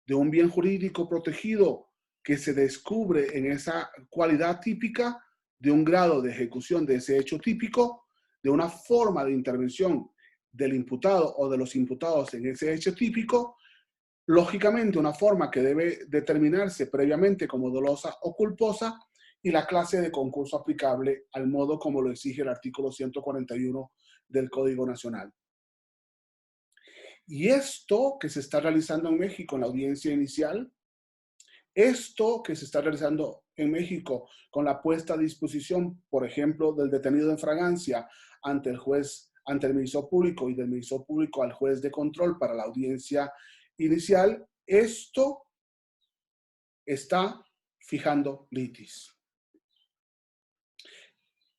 de un bien jurídico protegido que se descubre en esa cualidad típica, de un grado de ejecución de ese hecho típico, de una forma de intervención del imputado o de los imputados en ese hecho típico, lógicamente una forma que debe determinarse previamente como dolosa o culposa y la clase de concurso aplicable al modo como lo exige el artículo 141 del Código Nacional. Y esto que se está realizando en México en la audiencia inicial, esto que se está realizando en México con la puesta a disposición, por ejemplo, del detenido en fragancia ante el juez, ante el Ministerio Público y del Ministerio Público al juez de control para la audiencia inicial, esto está fijando litis.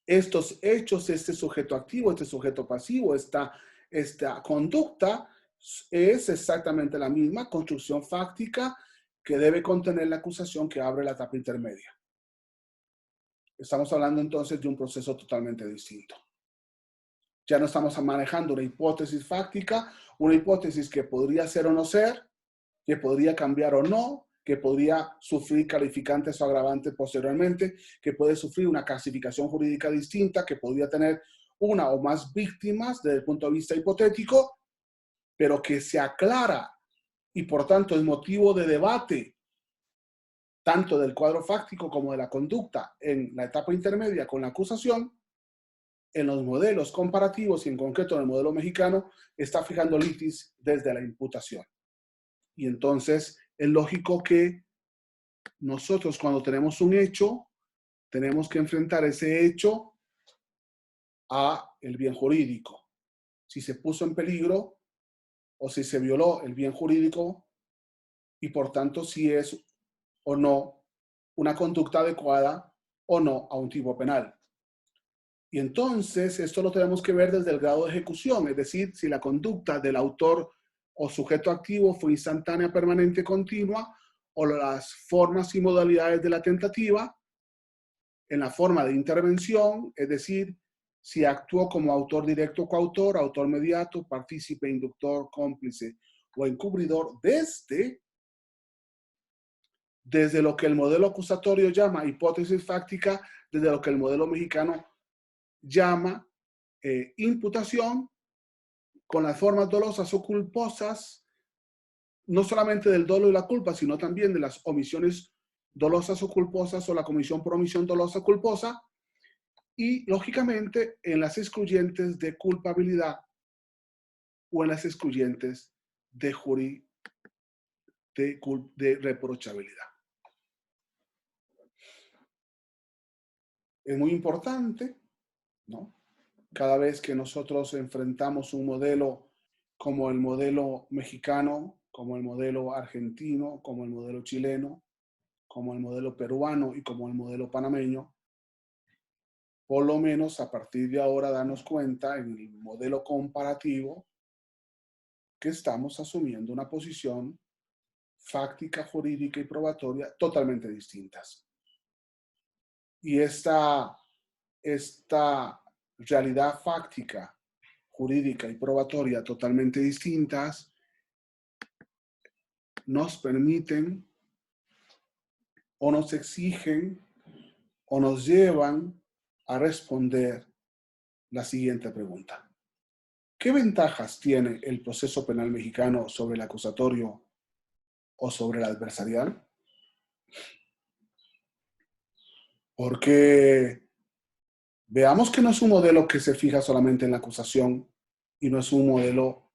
Estos hechos, este sujeto activo, este sujeto pasivo, esta conducta es exactamente la misma construcción fáctica que debe contener la acusación que abre la etapa intermedia. Estamos hablando entonces de un proceso totalmente distinto. Ya no estamos manejando una hipótesis fáctica, una hipótesis que podría ser o no ser, que podría cambiar o no, que podría sufrir calificantes o agravantes posteriormente, que puede sufrir una clasificación jurídica distinta, que podría tener una o más víctimas desde el punto de vista hipotético, pero que se aclara y por tanto es motivo de debate tanto del cuadro fáctico como de la conducta en la etapa intermedia con la acusación, en los modelos comparativos y en concreto en el modelo mexicano, está fijando litis desde la imputación. Y entonces es lógico que nosotros cuando tenemos un hecho, tenemos que enfrentar ese hecho a el bien jurídico. Si se puso en peligro o si se violó el bien jurídico y por tanto si es o no una conducta adecuada o no a un tipo penal. Y entonces esto lo tenemos que ver desde el grado de ejecución, es decir, si la conducta del autor o sujeto activo fue instantánea, permanente, continua, o las formas y modalidades de la tentativa, en la forma de intervención, es decir, si actuó como autor directo, coautor, autor mediato, partícipe, inductor, cómplice o encubridor desde lo que el modelo acusatorio llama hipótesis fáctica, desde lo que el modelo mexicano llama imputación, con las formas dolosas o culposas, no solamente del dolo y la culpa, sino también de las omisiones dolosas o culposas o la comisión por omisión dolosa o culposa, y lógicamente en las excluyentes de culpabilidad o en las excluyentes de, de reprochabilidad. Es muy importante, ¿no? Cada vez que nosotros enfrentamos un modelo como el modelo mexicano, como el modelo argentino, como el modelo chileno, como el modelo peruano y como el modelo panameño, por lo menos a partir de ahora darnos cuenta en el modelo comparativo que estamos asumiendo una posición fáctica, jurídica y probatoria totalmente distintas. Y esta realidad fáctica, jurídica y probatoria totalmente distintas nos permiten o nos exigen o nos llevan a responder la siguiente pregunta. ¿Qué ventajas tiene el proceso penal mexicano sobre el acusatorio o sobre el adversarial? Porque veamos que no es un modelo que se fija solamente en la acusación y no es un modelo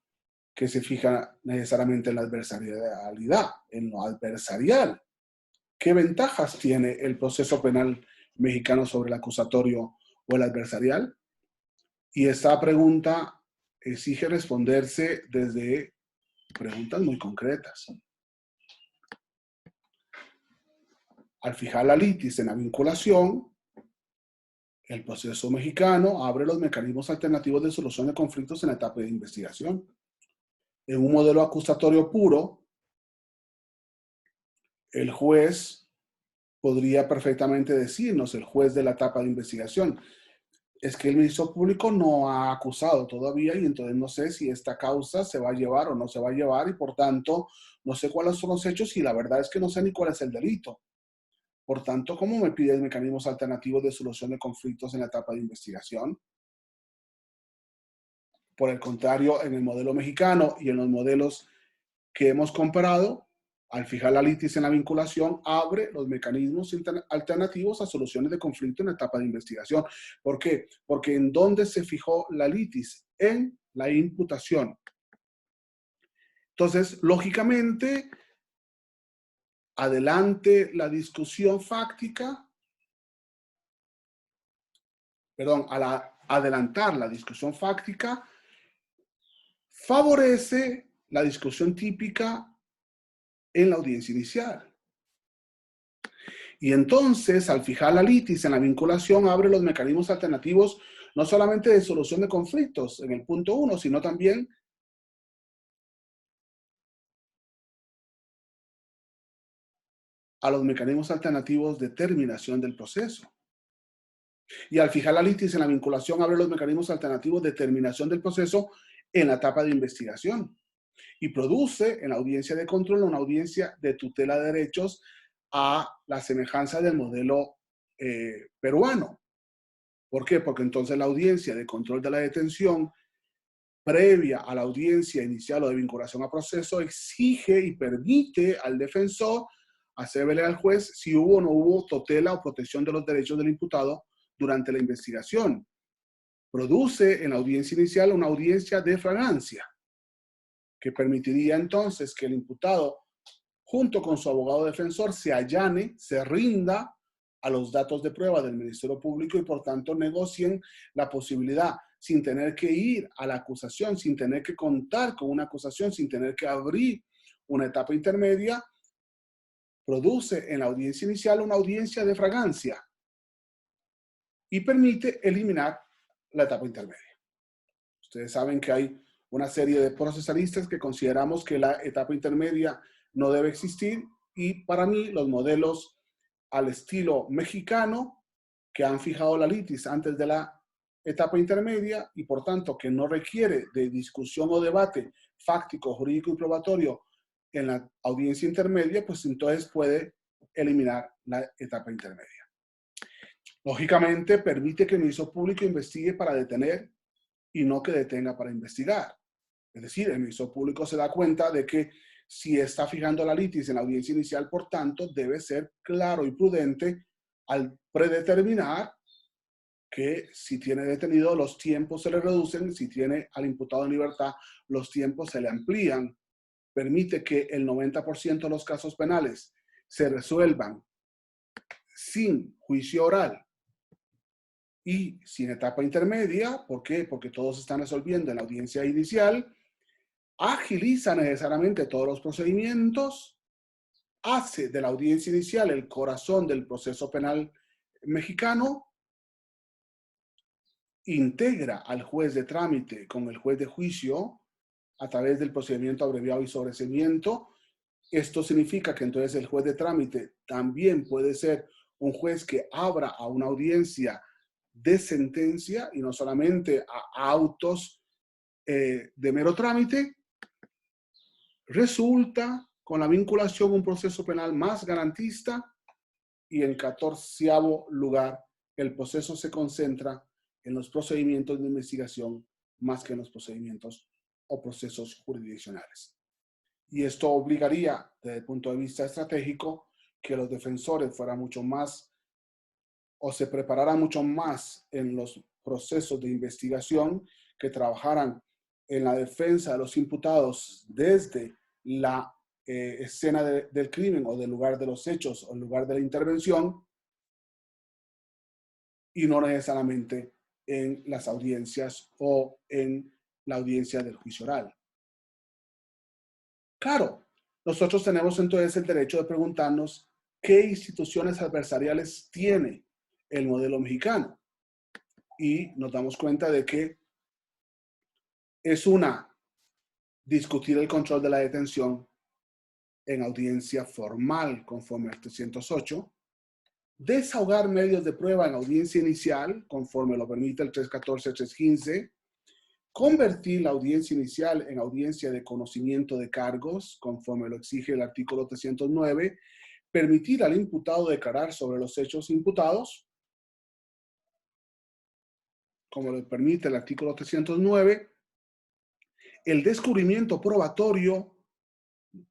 que se fija necesariamente en la adversarialidad, en lo adversarial. ¿Qué ventajas tiene el proceso penal mexicano sobre el acusatorio o el adversarial? Y esta pregunta exige responderse desde preguntas muy concretas. Al fijar la litis en la vinculación, el proceso mexicano abre los mecanismos alternativos de solución de conflictos en la etapa de investigación. En un modelo acusatorio puro, el juez podría perfectamente decirnos, el juez de la etapa de investigación, es que el Ministerio Público no ha acusado todavía y entonces no sé si esta causa se va a llevar o no se va a llevar y por tanto no sé cuáles son los hechos y la verdad es que no sé ni cuál es el delito. Por tanto, ¿cómo me piden mecanismos alternativos de solución de conflictos en la etapa de investigación? Por el contrario, en el modelo mexicano y en los modelos que hemos comparado, al fijar la litis en la vinculación, abre los mecanismos alternativos a soluciones de conflicto en la etapa de investigación. ¿Por qué? Porque ¿en dónde se fijó la litis? En la imputación. Entonces, lógicamente, adelante la discusión fáctica, perdón, adelantar la discusión fáctica, favorece la discusión típica en la audiencia inicial. Y entonces, al fijar la litis en la vinculación, abre los mecanismos alternativos no solamente de solución de conflictos en el punto 1, sino también a los mecanismos alternativos de terminación del proceso. Y al fijar la litis en la vinculación, abre los mecanismos alternativos de terminación del proceso en la etapa de investigación. Y produce en la audiencia de control una audiencia de tutela de derechos a la semejanza del modelo peruano. ¿Por qué? Porque entonces la audiencia de control de la detención, previa a la audiencia inicial o de vinculación a proceso, exige y permite al defensor hacer ver al juez si hubo o no hubo tutela o protección de los derechos del imputado durante la investigación. Produce en la audiencia inicial una audiencia de fragancia, que permitiría entonces que el imputado, junto con su abogado defensor, se allane, se rinda a los datos de prueba del Ministerio Público y por tanto negocien la posibilidad, sin tener que ir a la acusación, sin tener que contar con una acusación, sin tener que abrir una etapa intermedia, produce en la audiencia inicial una audiencia de fragancia, y permite eliminar la etapa intermedia. Ustedes saben que hay una serie de procesalistas que consideramos que la etapa intermedia no debe existir, y para mí los modelos al estilo mexicano, que han fijado la litis antes de la etapa intermedia y por tanto que no requiere de discusión o debate fáctico, jurídico y probatorio en la audiencia intermedia, pues entonces puede eliminar la etapa intermedia. Lógicamente permite que el Ministerio Público investigue para detener y no que detenga para investigar. Es decir, el Ministerio Público se da cuenta de que si está fijando la litis en la audiencia inicial, por tanto, debe ser claro y prudente al predeterminar que si tiene detenido, los tiempos se le reducen, si tiene al imputado en libertad, los tiempos se le amplían. Permite que el 90% de los casos penales se resuelvan sin juicio oral y sin etapa intermedia. ¿Por qué? Porque todos se están resolviendo en la audiencia inicial, agiliza necesariamente todos los procedimientos, hace de la audiencia inicial el corazón del proceso penal mexicano, integra al juez de trámite con el juez de juicio a través del procedimiento abreviado y sobreseimiento. Esto significa que entonces el juez de trámite también puede ser un juez que abra a una audiencia de sentencia y no solamente a autos de mero trámite. Resulta con la vinculación un proceso penal más garantista, y en 14º lugar, el proceso se concentra en los procedimientos de investigación más que en los procedimientos o procesos jurisdiccionales. Y esto obligaría, desde el punto de vista estratégico, que los defensores fueran mucho más o se prepararan mucho más en los procesos de investigación, que trabajaran en la defensa de los imputados desde la escena del crimen o del lugar de los hechos o el lugar de la intervención, y no necesariamente en las audiencias o en la audiencia del juicio oral. Claro, nosotros tenemos entonces el derecho de preguntarnos qué instituciones adversariales tiene el modelo mexicano, y nos damos cuenta de que es una, discutir el control de la detención en audiencia formal conforme al 308, desahogar medios de prueba en audiencia inicial conforme lo permite el 314, 315, convertir la audiencia inicial en audiencia de conocimiento de cargos conforme lo exige el artículo 309, permitir al imputado declarar sobre los hechos imputados como lo permite el artículo 309, el descubrimiento probatorio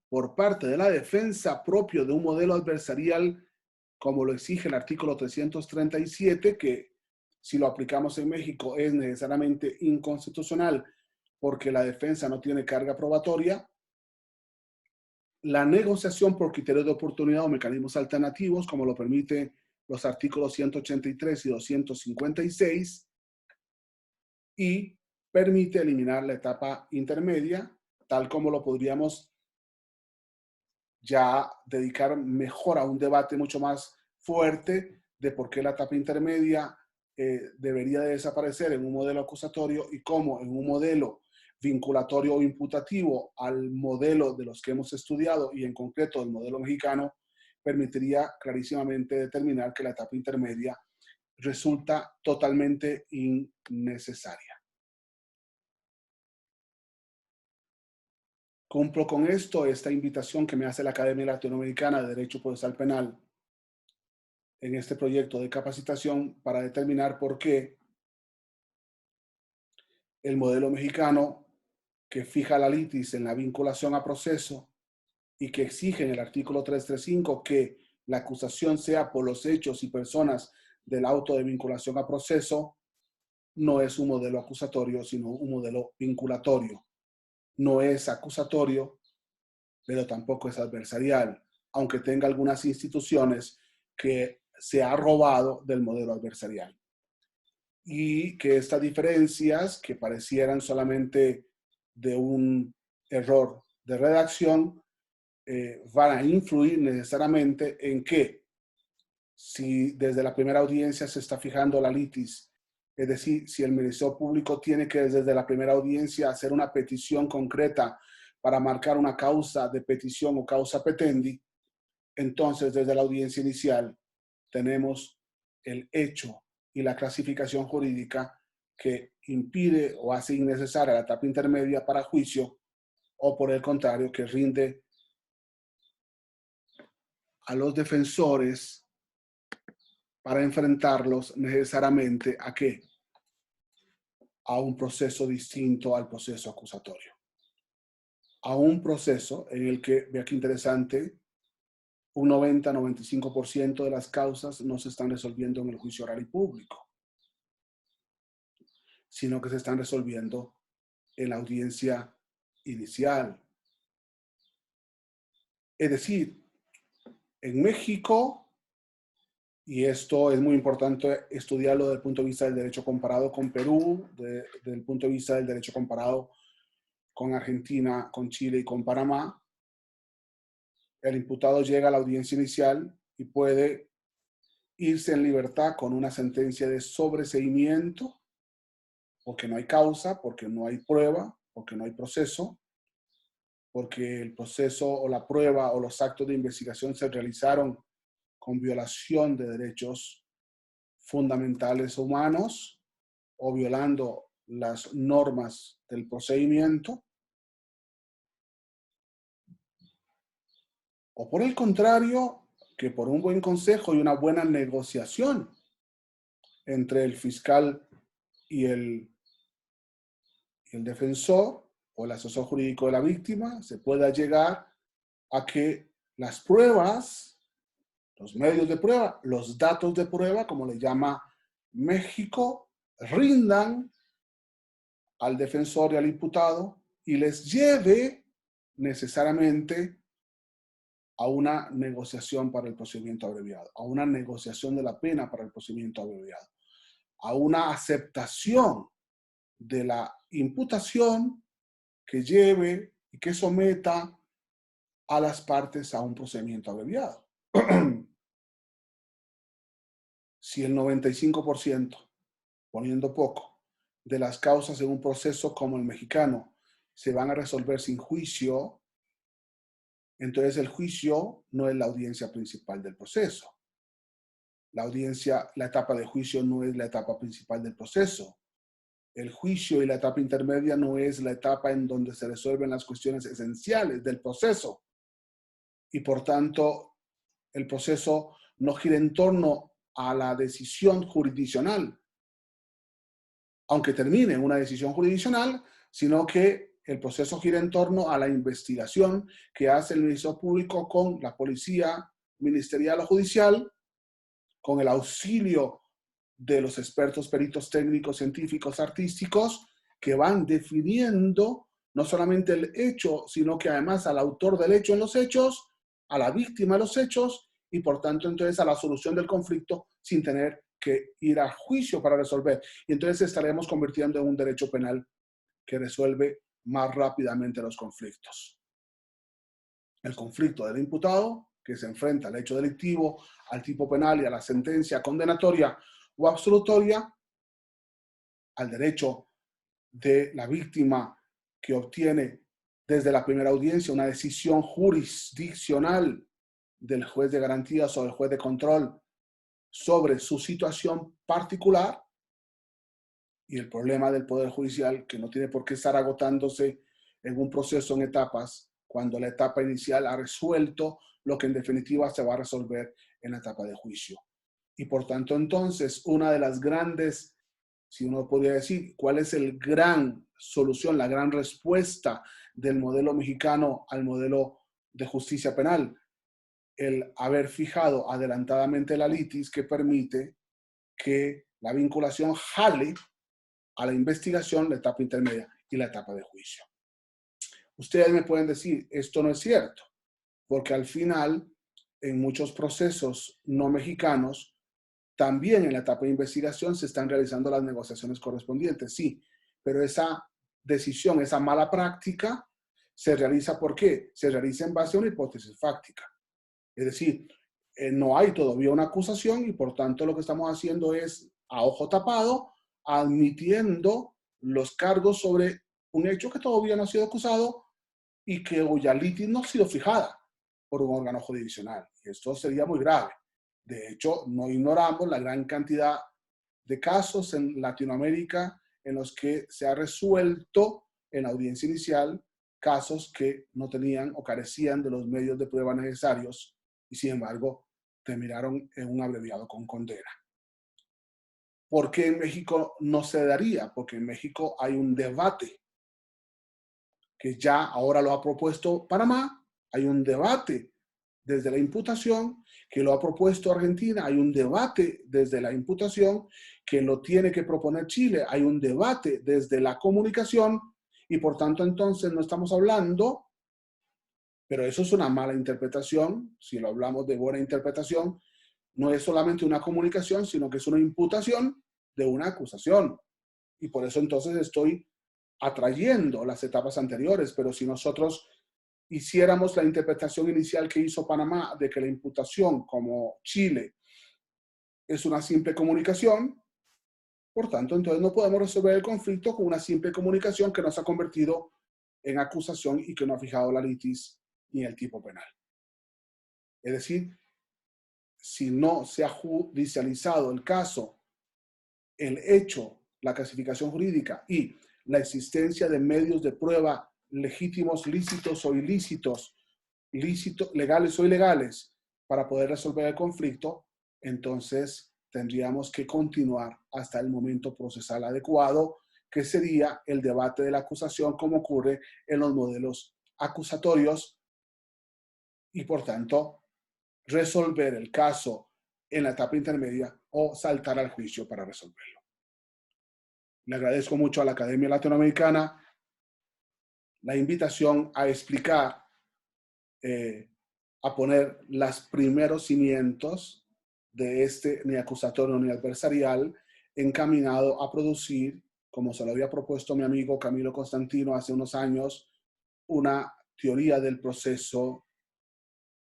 por parte de la defensa propio de un modelo adversarial como lo exige el artículo 337, que si lo aplicamos en México es necesariamente inconstitucional porque la defensa no tiene carga probatoria. La negociación por criterio de oportunidad o mecanismos alternativos, como lo permite los artículos 183 y 256, y permite eliminar la etapa intermedia, tal como lo podríamos ya dedicar mejor a un debate mucho más fuerte de por qué la etapa intermedia debería de desaparecer en un modelo acusatorio y cómo en un modelo vinculatorio o imputativo al modelo de los que hemos estudiado y en concreto el modelo mexicano, permitiría clarísimamente determinar que la etapa intermedia resulta totalmente innecesaria. Cumplo con esto, esta invitación que me hace la Academia Latinoamericana de Derecho Procesal Penal en este proyecto de capacitación para determinar por qué el modelo mexicano, que fija la litis en la vinculación a proceso y que exige en el artículo 335 que la acusación sea por los hechos y personas del auto de vinculación a proceso, no es un modelo acusatorio, sino un modelo vinculatorio. No es acusatorio, pero tampoco es adversarial, aunque tenga algunas instituciones que se ha robado del modelo adversarial. Y que estas diferencias, que parecieran solamente de un error de redacción, van a influir necesariamente en que si desde la primera audiencia se está fijando la litis, es decir, si el Ministerio Público tiene que desde la primera audiencia hacer una petición concreta para marcar una causa de petición o causa petendi, entonces desde la audiencia inicial tenemos el hecho y la clasificación jurídica que impide o hace innecesaria la etapa intermedia para juicio, o por el contrario, que rinde a los defensores para enfrentarlos necesariamente ¿a qué? A un proceso distinto al proceso acusatorio. A un proceso en el que, vea qué interesante, un 90-95% de las causas no se están resolviendo en el juicio oral y público, sino que se están resolviendo en la audiencia inicial. Es decir, en México, y esto es muy importante estudiarlo desde el punto de vista del derecho comparado con Perú, desde el punto de vista del derecho comparado con Argentina, con Chile y con Panamá, el imputado llega a la audiencia inicial y puede irse en libertad con una sentencia de sobreseimiento, porque no hay causa, porque no hay prueba, porque no hay proceso, porque el proceso o la prueba o los actos de investigación se realizaron con violación de derechos fundamentales humanos o violando las normas del procedimiento, o por el contrario, que por un buen consejo y una buena negociación entre el fiscal y el defensor o el asesor jurídico de la víctima, se pueda llegar a que las pruebas, los medios de prueba, los datos de prueba, como le llama México, rindan al defensor y al imputado y les lleve necesariamente a una negociación para el procedimiento abreviado, a una negociación de la pena para el procedimiento abreviado, a una aceptación de la imputación que lleve y que someta a las partes a un procedimiento abreviado. Si el 95%, poniendo poco, de las causas en un proceso como el mexicano se van a resolver sin juicio, entonces el juicio no es la audiencia principal del proceso. La etapa de juicio no es la etapa principal del proceso. El juicio y la etapa intermedia no es la etapa en donde se resuelven las cuestiones esenciales del proceso. Y por tanto, el proceso no gira en torno a la decisión jurisdiccional, aunque termine en una decisión jurisdiccional, sino que el proceso gira en torno a la investigación que hace el Ministerio Público con la policía ministerial o judicial, con el auxilio de los expertos peritos técnicos, científicos, artísticos, que van definiendo no solamente el hecho, sino que además al autor del hecho en los hechos, a la víctima de los hechos, y por tanto entonces a la solución del conflicto sin tener que ir a juicio para resolver. Y entonces estaremos convirtiendo en un derecho penal que resuelve más rápidamente los conflictos. El conflicto del imputado, que se enfrenta al hecho delictivo, al tipo penal y a la sentencia condenatoria o absolutoria, al derecho de la víctima que obtiene desde la primera audiencia una decisión jurisdiccional del juez de garantías o del juez de control sobre su situación particular, y el problema del Poder Judicial, que no tiene por qué estar agotándose en un proceso en etapas, cuando la etapa inicial ha resuelto lo que en definitiva se va a resolver en la etapa de juicio. Y por tanto, entonces, una de las grandes, si uno podría decir, ¿cuál es el gran solución, la gran respuesta del modelo mexicano al modelo de justicia penal? El haber fijado adelantadamente la litis que permite que la vinculación jale a la investigación, la etapa intermedia y la etapa de juicio. Ustedes me pueden decir, esto no es cierto, porque al final, en muchos procesos no mexicanos, también en la etapa de investigación se están realizando las negociaciones correspondientes, sí, pero esa decisión, esa mala práctica, se realiza ¿por qué? Se realiza en base a una hipótesis fáctica. Es decir, no hay todavía una acusación y por tanto lo que estamos haciendo es a ojo tapado, admitiendo los cargos sobre un hecho que todavía no ha sido acusado y que cuya litis no ha sido fijada por un órgano jurisdiccional. Y esto sería muy grave. De hecho, no ignoramos la gran cantidad de casos en Latinoamérica en los que se ha resuelto en la audiencia inicial casos que no tenían o carecían de los medios de prueba necesarios y sin embargo terminaron en un abreviado con condena. ¿Por qué en México no se daría? Porque en México hay un debate que ya ahora lo ha propuesto Panamá, hay un debate desde la imputación que lo ha propuesto Argentina, hay un debate desde la imputación que lo tiene que proponer Chile, hay un debate desde la comunicación y por tanto entonces no estamos hablando, pero eso es una mala interpretación, si lo hablamos de buena interpretación, no es solamente una comunicación, sino que es una imputación de una acusación. Y por eso entonces estoy atrayendo las etapas anteriores, pero si nosotros hiciéramos la interpretación inicial que hizo Panamá de que la imputación como Chile es una simple comunicación, por tanto, entonces no podemos resolver el conflicto con una simple comunicación que nos ha convertido en acusación y que no ha fijado la litis ni el tipo penal. Es decir, si no se ha judicializado el caso, el hecho, la clasificación jurídica y la existencia de medios de prueba legítimos, lícitos o ilícitos, legales o ilegales, para poder resolver el conflicto, entonces tendríamos que continuar hasta el momento procesal adecuado, que sería el debate de la acusación, como ocurre en los modelos acusatorios, y por tanto resolver el caso en la etapa intermedia o saltar al juicio para resolverlo. Le agradezco mucho a la Academia Latinoamericana la invitación a explicar, a poner los primeros cimientos de este ni acusatorio ni adversarial encaminado a producir, como se lo había propuesto mi amigo Camilo Constantino hace unos años, una teoría del proceso,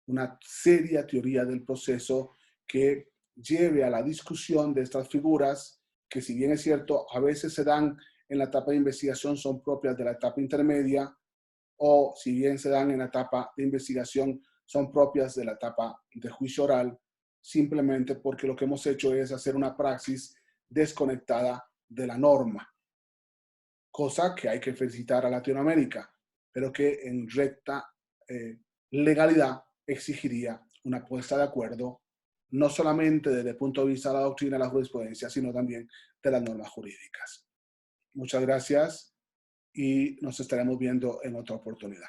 una seria teoría del proceso que lleve a la discusión de estas figuras que, si bien es cierto, a veces se dan en la etapa de investigación, son propias de la etapa intermedia, o si bien se dan en la etapa de investigación, son propias de la etapa de juicio oral, simplemente porque lo que hemos hecho es hacer una praxis desconectada de la norma, cosa que hay que felicitar a Latinoamérica, pero que en recta legalidad exigiría una puesta de acuerdo, no solamente desde el punto de vista de la doctrina y la jurisprudencia, sino también de las normas jurídicas. Muchas gracias y nos estaremos viendo en otra oportunidad.